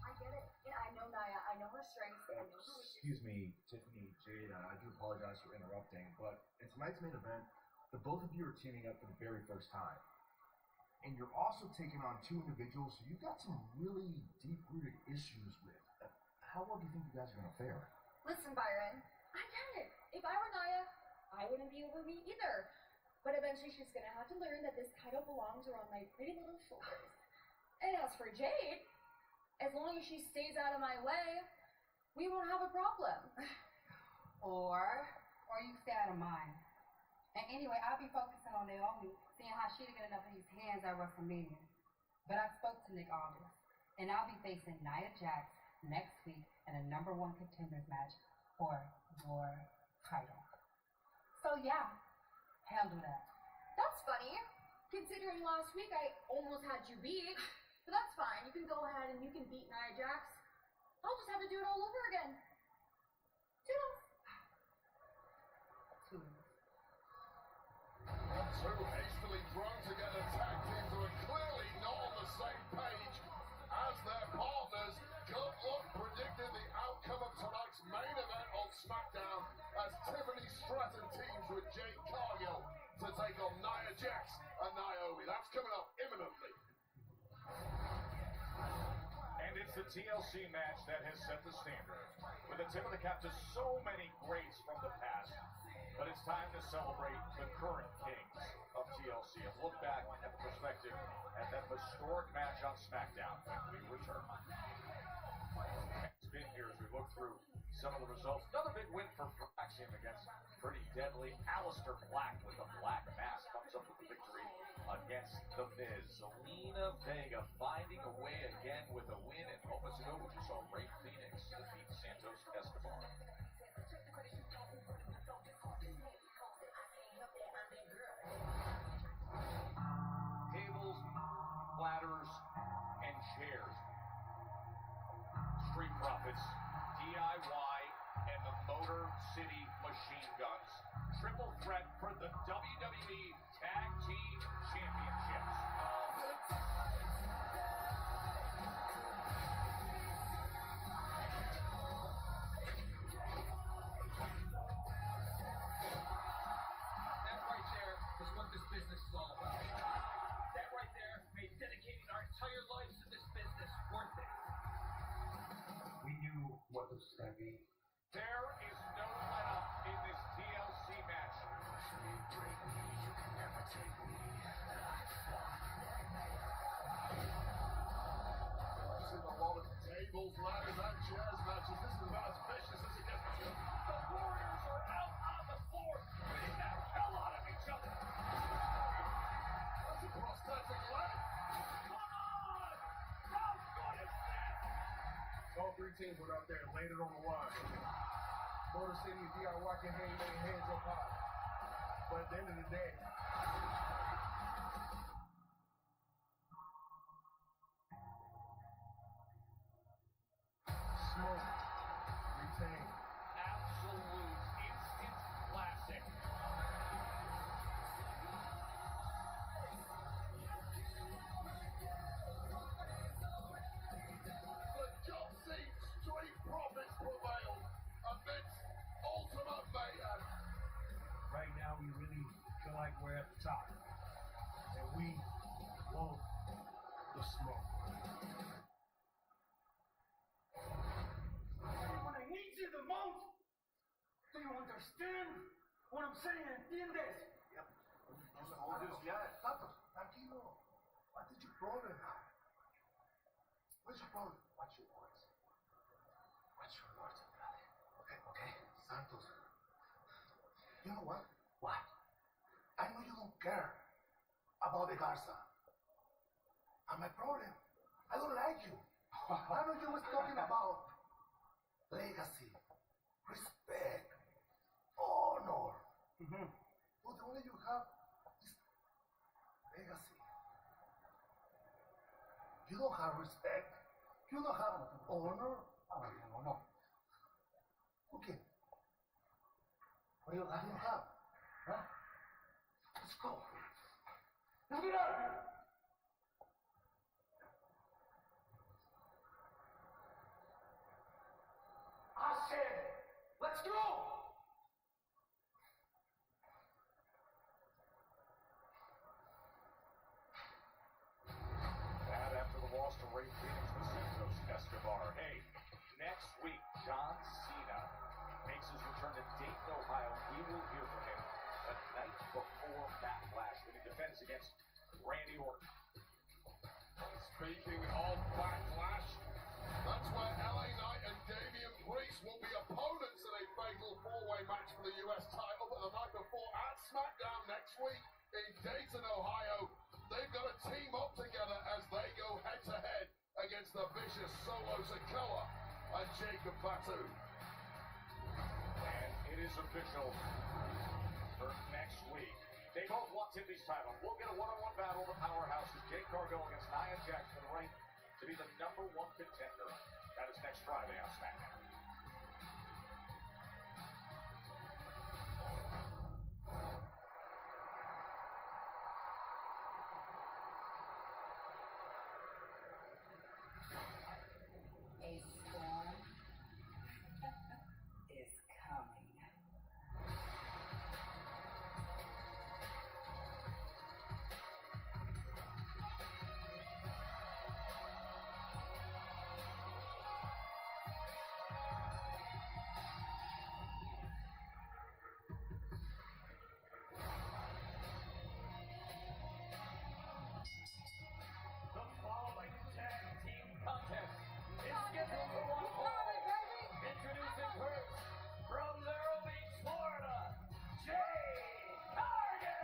I get it. Yeah, I know Nia. I know her strengths. I know her weaknesses. Excuse me, Tiffany, Jade, I do apologize for interrupting, but in tonight's main event, the both of you are teaming up for the very first time. And you're also taking on two individuals who you've got some really deep-rooted issues with. How well do you think you guys are going to fare? Listen, Byron, I get it. If I were Nia, I wouldn't be over me either. But eventually she's gonna have to learn that this title belongs around my pretty little shoulders. And as for Jade, as long as she stays out of my way, we won't have a problem. Or you stay out of mine. And anyway, I'll be focusing on Naomi, seeing how she'll get enough of these hands at WrestleMania. But I spoke to Nick Aldis, and I'll be facing Nia Jax next week in a #1 contenders match for your title. So yeah, handle that. That's funny, considering last week I almost had you beat. But that's fine. You can go ahead and you can beat Nia Jax. I'll just have to do it all over again. Toodles. Two hastily thrown together tag teams who are clearly not on the same page as their partners. Good luck predicting the outcome of tonight's main event on Smackdown as Tiffany Stratton teams with Jade Cargill to take on Nia Jax and Naomi. That's coming up imminently. And it's the TLC match that has set the standard. With a tip of the cap to so many greats from the past. But it's time to celebrate the current kings of TLC and look back at the perspective at that historic match on Smackdown when we return. It's been here as we look through some of the results. Another big win for Axiom against Pretty Deadly. Aleister Black with a black mask comes up with the victory against The Miz. Zelina Vega finding a way again with a win. And moments ago, we just saw Rey Fenix defeat Santos Escobar. Tables, platters, and chairs. Street Profits, DIY, and the Motor City Machine Guns. Triple threat for the WWE Tag Team Championships. That right there is what this business is all about. That right there made dedicating our entire lives to this business worth it. We knew what this was going to be. There is no let-up in this TLC match. seen a lot of tables, ladders, and chairs matches. This is about as vicious as it gets. The Warriors are out on the floor, beating the hell out of each other. That's a prosthetic leg. Come on! How good is this? All three teams went out there and laid it on the line. Motor City and DIY can hang their heads up high. But at the end of the day, smoke, retain. Absolute instant classic. The job scene street profits prevailed amidst ultimate mayhem. Right now, we really feel like we're at the top. And we want the smoke. When I need you the most, do you understand what I'm saying? ¿Entiendes? Yep. Soldiers, yeah. Santos, tranquilo. What is your problem now? What's your problem? Watch your words. Watch your words, brother. Okay, Santos. You know what? What? I know you don't care about the Garza. And my problem, I don't like you. I know you was talking about legacy, respect, honor. But the only you have is legacy. You don't have respect. You don't have honor. No. Okay. What do you have? Huh? Let's go. Let's get out of here. I said, let's go. That after the loss to Ray Phoenix with Santos Escobar. Hey, next week, John Cena makes his return to Dayton, Ohio. We will hear from him the night before Backlash when he defends against Randy Orton. Speaking of Backlash, that's where LA Knight and Damian Priest will be opponents in a fatal four-way match for the US title. But the night before at Smackdown next week in Dayton, Ohio, they've got to team up together as they go head-to-head against the vicious Solo Sikoa and Jacob Fatu. And it is official for next week. They both want Tiffany's title. We'll get a one-on-one battle of the powerhouses. Jade Cargill against Nia Jax for the right to be the #1 contender. That is next Friday on Smackdown. A storm is coming. The following tag team contest is scheduled for one fall. Introducing first, from Vero Beach, Florida, Jade Cargill.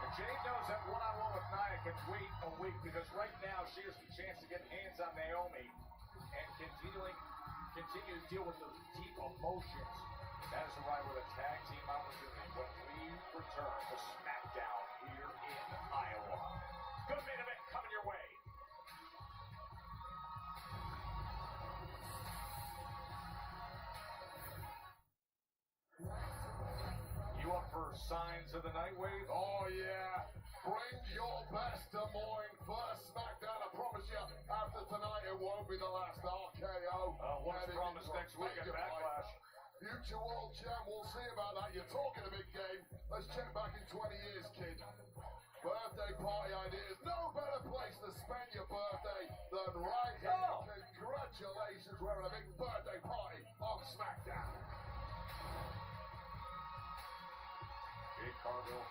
And Jade knows that one-on-one with Nia can wait a week because right now she has the chance to get hands on Naomi and continue to deal with the deep emotions. That is arrived with a tag team opportunity when we return to Smackdown here in Iowa. Good main event coming your way. You up for Signs of the Nightwave? Oh yeah, bring your best Des Moines first Smackdown. I promise you, after tonight it won't be the last RKO. What's Heading promised into a next week at mega fight. Backlash? Future world champ, we'll see about that. You're talking a big game. Let's check back in 20 years, kid. Birthday party ideas. No better place to spend your birthday than right here. Congratulations, we're having a big birthday party on Smackdown. Jade Cargill.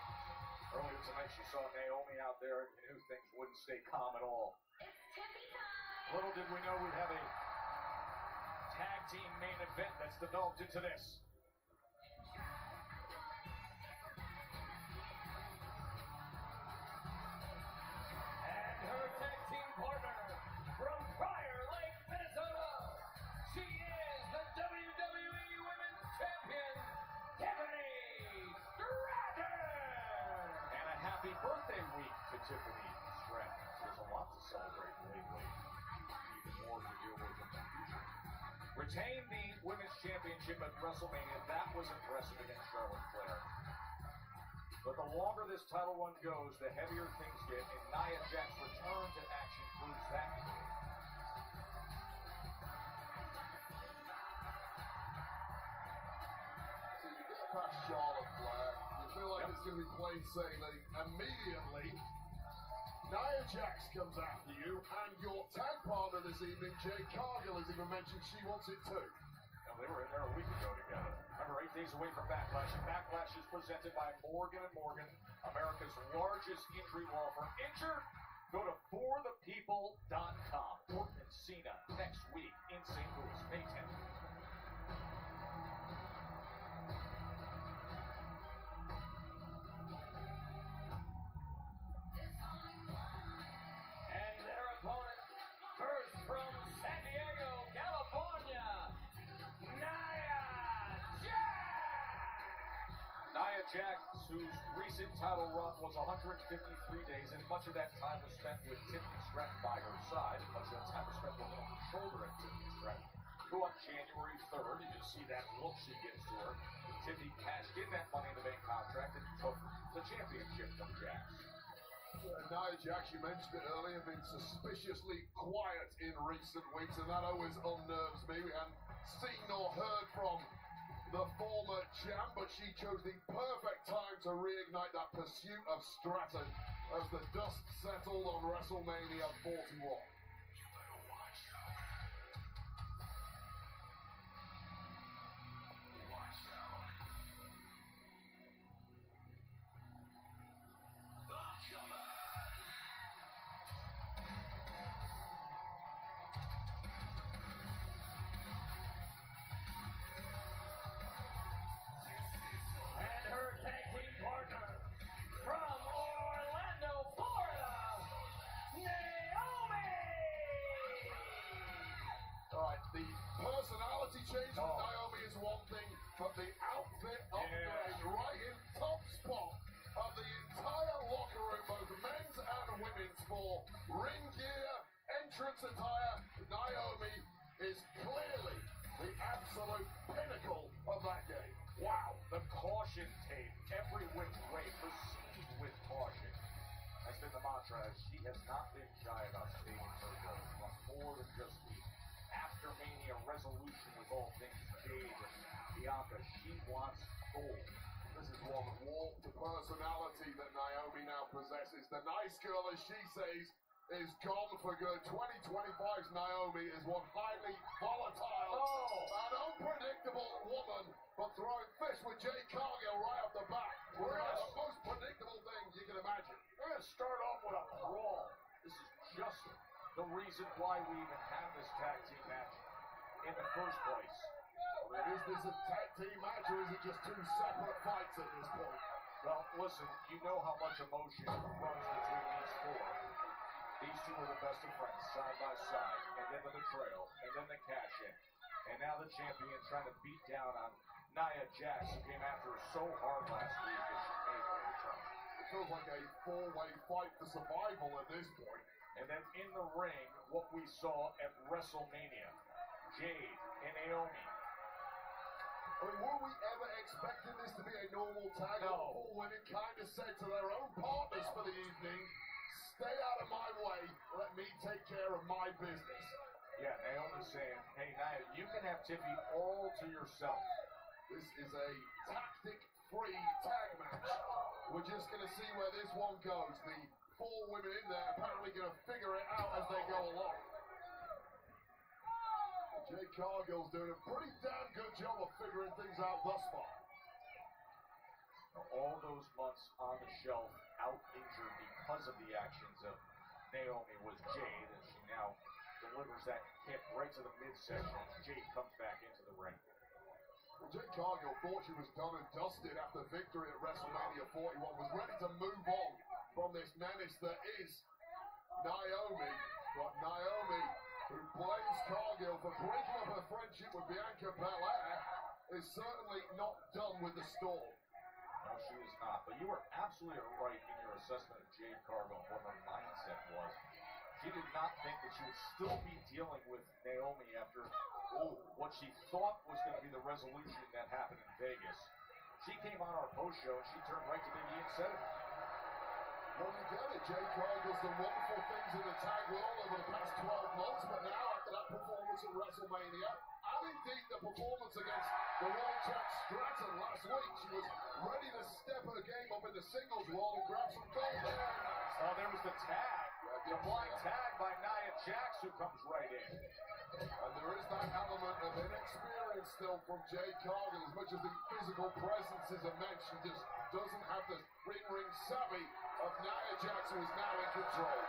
Earlier tonight she saw Naomi out there and knew things wouldn't stay calm at all. It's Tiffy time. Little did we know we'd have a tag team main event that's developed into this. And her tag team partner from Prior Lake, Minnesota. She is the WWE Women's Champion, Tiffany Stratton. And a happy birthday week to Tiffany Stratton. There's a lot to celebrate lately. Even more to deal with in the future. Retained the Women's Championship at WrestleMania. That was impressive against Charlotte Flair. But the longer this title run goes, the heavier things get, and Nia Jax's return to action proves that. So you get past Charlotte Flair, you feel like it's going to be plain sailing. Immediately, Nia Jax comes after you, and your tag partner this evening, Jade Cargill, has even mentioned she wants it too. Now, they were in there a week ago together. Remember, 8 days away from Backlash. And Backlash is presented by Morgan & Morgan, America's largest injury law firm. Injured? Go to forthepeople.com. Orton and Cena next week in St. Louis, May 10th. And their opponent, first from San Diego, California, Nia Jax. Nia Jax, whose recent title run was 153 days, and much of that time was spent with Tiffany Stratton by her side. Much of that time was spent looking over her shoulder at Tiffany Stratton. Who on January 3rd, you can see that look she gives to her. Tiffany cashed in that Money in the Bank contract and took the championship from Jax. Nia Jax, you mentioned it earlier, been suspiciously quiet in recent weeks, and that always unnerves me. We hadn't seen nor heard from the former champ, but she chose the perfect time to reignite that pursuit of Stratton as the dust settled on WrestleMania 41. And her tag team partner from Orlando, Florida, Naomi. All right, the personality change with Naomi is one thing, but the outfit upgrade right in top spot of the entire locker room, both men's and women's, for ring gear, entrance attire. Naomi is clearly the absolute pinnacle of that game. Wow, the caution tape, every which way, proceed with caution. That's been the mantra, as she has not been shy about stating her goals. Wants more than just the after-mania resolution with all things Jade and Bianca. She wants gold. This is one warp to personality that Naomi now possesses. The nice girl, as she says, is gone for good. 2025's Naomi is one highly volatile and unpredictable woman, but throwing fish with Jade Cargill right off the bat. We're at the most predictable thing you can imagine. We're going to start off with a brawl. This is just the reason why we even have this tag team match in the first place. Is this a tag team match, or is it just two separate fights at this point? Well, listen, you know how much emotion runs between these four. These two are the best of friends, side by side, and then the betrayal, and then the cash-in. And now the champion trying to beat down on Nia Jax, who came after her so hard last week as she made her return. It feels like a four-way fight for survival at this point. And then in the ring, what we saw at WrestleMania, Jade and Naomi. I mean, were we ever expecting this to be a normal tag? No. All women kind of said to their own partners for the evening, stay out of my way, let me take care of my business. Yeah, Naomi saying, hey, Nia, you can have Tiffy all to yourself. This is a tactic-free tag match. We're just going to see where this one goes. The four women in there apparently going to figure it out as they go along. Jade Cargill's doing a pretty damn good job of figuring things out thus far. Now, all those months on the shelf, out injured because of the actions of Naomi, was Jade, and she now delivers that kick right to the midsection. Jade comes back into the ring. Well, Jade Cargill thought she was done and dusted after victory at WrestleMania 41, was ready to move on from this menace that is Naomi. But Naomi, who blames Cargill for breaking up her friendship with Bianca Belair, is certainly not done with the storm. No, she is not. But you were absolutely right in your assessment of Jade Cargill and what her mindset was. She did not think that she would still be dealing with Naomi after what she thought was going to be the resolution that happened in Vegas. She came on our post show and she turned right to Big E and said it. Well, you get it. Jade Cargill's done wonderful things in the tag world over the past 12 months, but now after that performance at WrestleMania, and indeed the performance against the World Jack Stratton last week, she was ready to step her game up in the singles world and grab some gold there. Oh, there was the tag. The blind tag by Nia Jax, who comes right in. And there is that element of inexperience still from Jade Cargill. As much as the physical presence is immense, she just doesn't have the ring savvy of Nia Jax, who is now in control.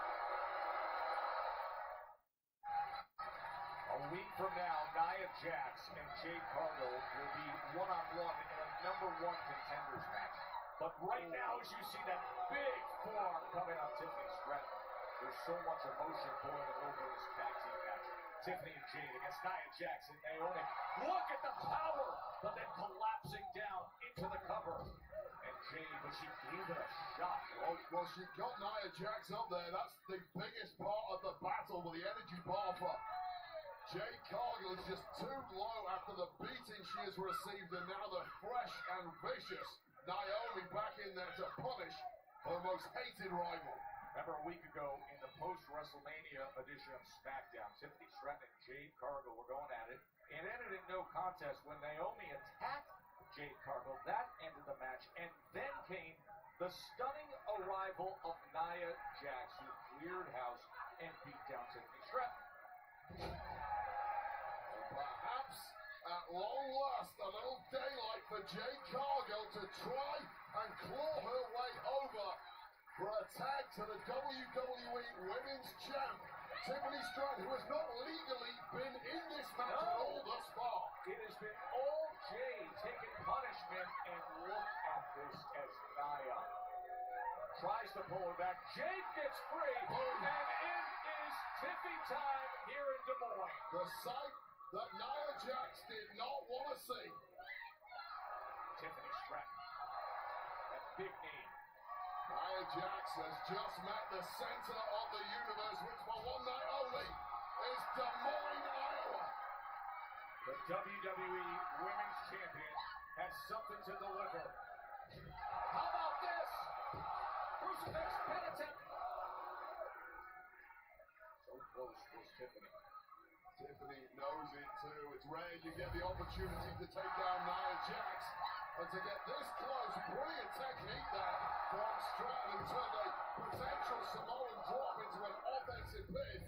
A week from now, Nia Jax and Jade Cargill will be one-on-one in a #1 contenders match. But right now, as you see that big forearm coming on Tiffany Stratton, there's so much emotion boiling over this tag team match. Tiffany and Jade against Nia Jax and Naomi. Look at the power, but then collapsing down into the cover. And Jade, but she gave it a shot. Well, she got Nia Jax up there. That's the biggest part of the battle with the energy bar for Jade Cargill is just too low after the beating she has received, and now the fresh and vicious Naomi back in there to punish her most hated rival. Remember a week ago in the post-WrestleMania edition of Smackdown, Tiffany Stratton and Jade Cargill were going at it. It ended in no contest when Naomi attacked Jade Cargill. That ended the match, and then came the stunning arrival of Nia Jax, who cleared house and beat down Tiffany Stratton. Perhaps at long last, a little daylight for Jade Cargill to try and claw her way over for a tag to the WWE Women's Champ, Tiffany Stratton, who has not legally been in this match at all thus far. It has been all Jade taking punishment, and look at this as Nia tries to pull her back. Jade gets free, and it is Tiffy time here in Des Moines. The sight that Nia Jax did not want to see. Tiffany Stratton, that big knee. Nia Jax has just met the center of the universe, which for one night only is Des Moines, Iowa. The WWE Women's Champion has something to deliver. How about this? Crucifix pin attempt. So close was Tiffany. Tiffany knows it too. It's rare you get the opportunity to take down Nia Jax. And to get this close, brilliant technique there from Stratton, who turned a potential Samoan drop into an offensive pin.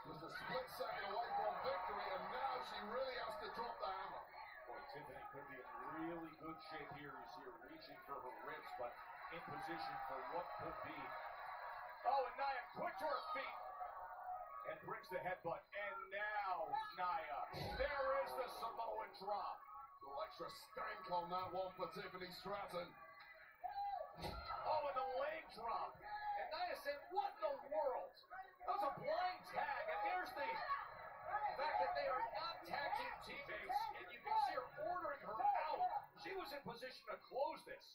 Just a split second away from victory, and now she really has to drop the hammer. Boy, Tiffany could be in really good shape here. You see her reaching for her ribs, but in position for what could be. Oh, and Nia quick to her feet and brings the headbutt. And now, Nia, there is the Samoan drop. A little extra stank on that one for Tiffany Stratton. Oh, and the leg drop. And Nia said, what in the world? That was a blind tag, and there's the fact that they are not tag team teammates, and you can see her ordering her out. She was in position to close this.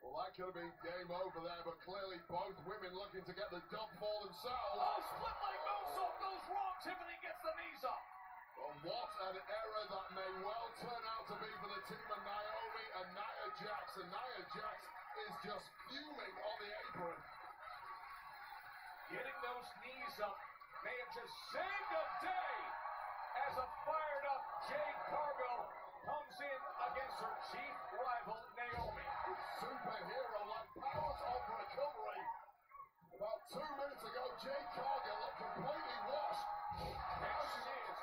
Well, that could have been game over there, but clearly both women looking to get the dub for themselves. Oh, split leg moonsault goes wrong. Tiffany gets the knees up. Well, what an error that may well turn out to be for the team of Naomi and Nia Jax. And Nia Jax is just fuming on the apron. Getting those knees up may have just saved a day as a fired up Jade Cargill comes in against her chief rival, Naomi. Superhero-like powers of recovery. About 2 minutes ago, Jade Cargill looked completely washed. Now she is,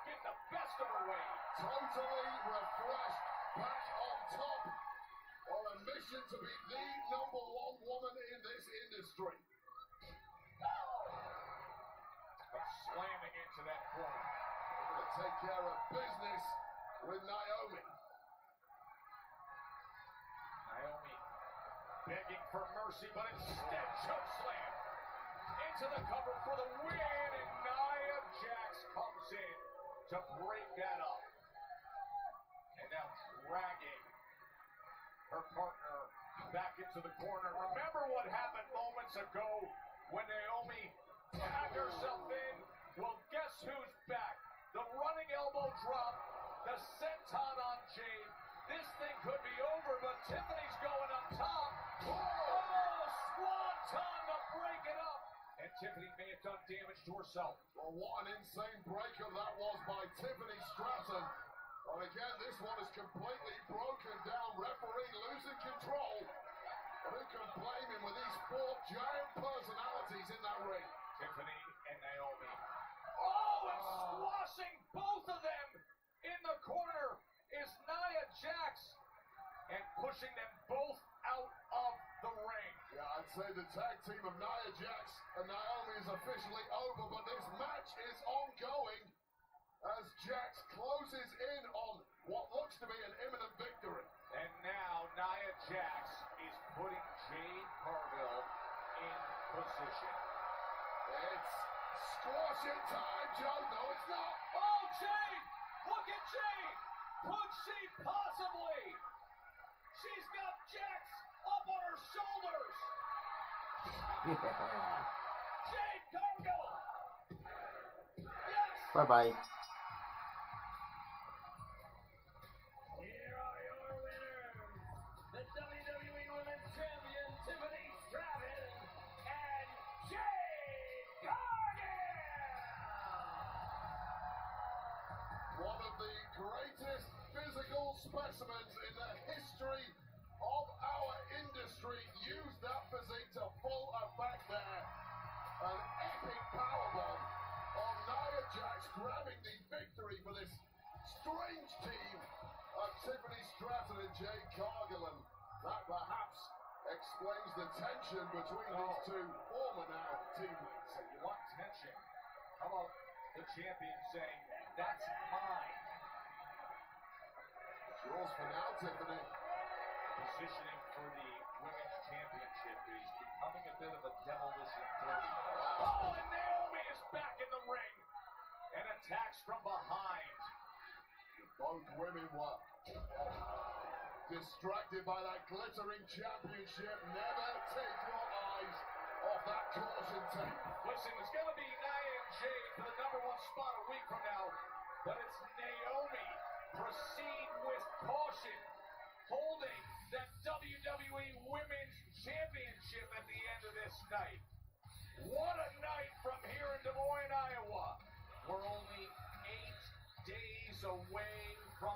getting the best of her way. Totally refreshed, back on top, on a mission to be the #1 woman in this industry. A slamming into that corner. They're going to take care of business with Naomi. Naomi begging for mercy, but instead chokeslam into the cover for the win, and Nia Jax comes in to break that up. And now dragging her partner back into the corner. Remember what happened moments ago when Naomi tagged herself in? Well, guess who's back? The running elbow drop, the senton on Jade. This thing could be over, but Tiffany's going up top. Oh, swanton to break it up. And Tiffany may have done damage to herself. Well, what an insane breakup that was by Tiffany Stratton. And again, this one is completely broken down. Referee losing control. But who can blame him with these four giant personalities in that ring? Tiffany and Naomi. Oh, and squashing both of them in the corner is Nia Jax. And pushing them both out of the ring. Yeah, I'd say the tag team of Nia Jax and Naomi is officially over, but this match is ongoing as Jax closes in on what looks to be an imminent victory. And now Nia Jax is putting Jade Cargill in position. It's squashing time, Joe. No, it's not. Oh, Jade! Look at Jade! Could she possibly? She's got Jax up on her shoulders. Jade Cargill. Yes. Bye-bye. Here are your winners, the WWE Women's Champion Tiffany Stratton and Jade Cargill. One of the greatest physical specimens in the history of our industry used that physique to full effect there. An epic powerbomb on Nia Jax, grabbing the victory for this strange team of Tiffany Stratton and Jade Cargill. And that perhaps explains the tension between these two former now teammates. So you want tension? How about the champion saying, "That's mine"? It's yours for now, Tiffany. Positioning for the women's championship is becoming a bit of a demolition derby. Oh, and Naomi is back in the ring and attacks from behind. Both women were distracted by that glittering championship. Never take your eyes off that caution tape. Listen, it's going to be Nia and Jade for the #1 spot a week from now, but it's Naomi. Proceed with caution, holding that WWE Women's Championship at the end of this night. What a night from here in Des Moines, Iowa. We're only 8 days away from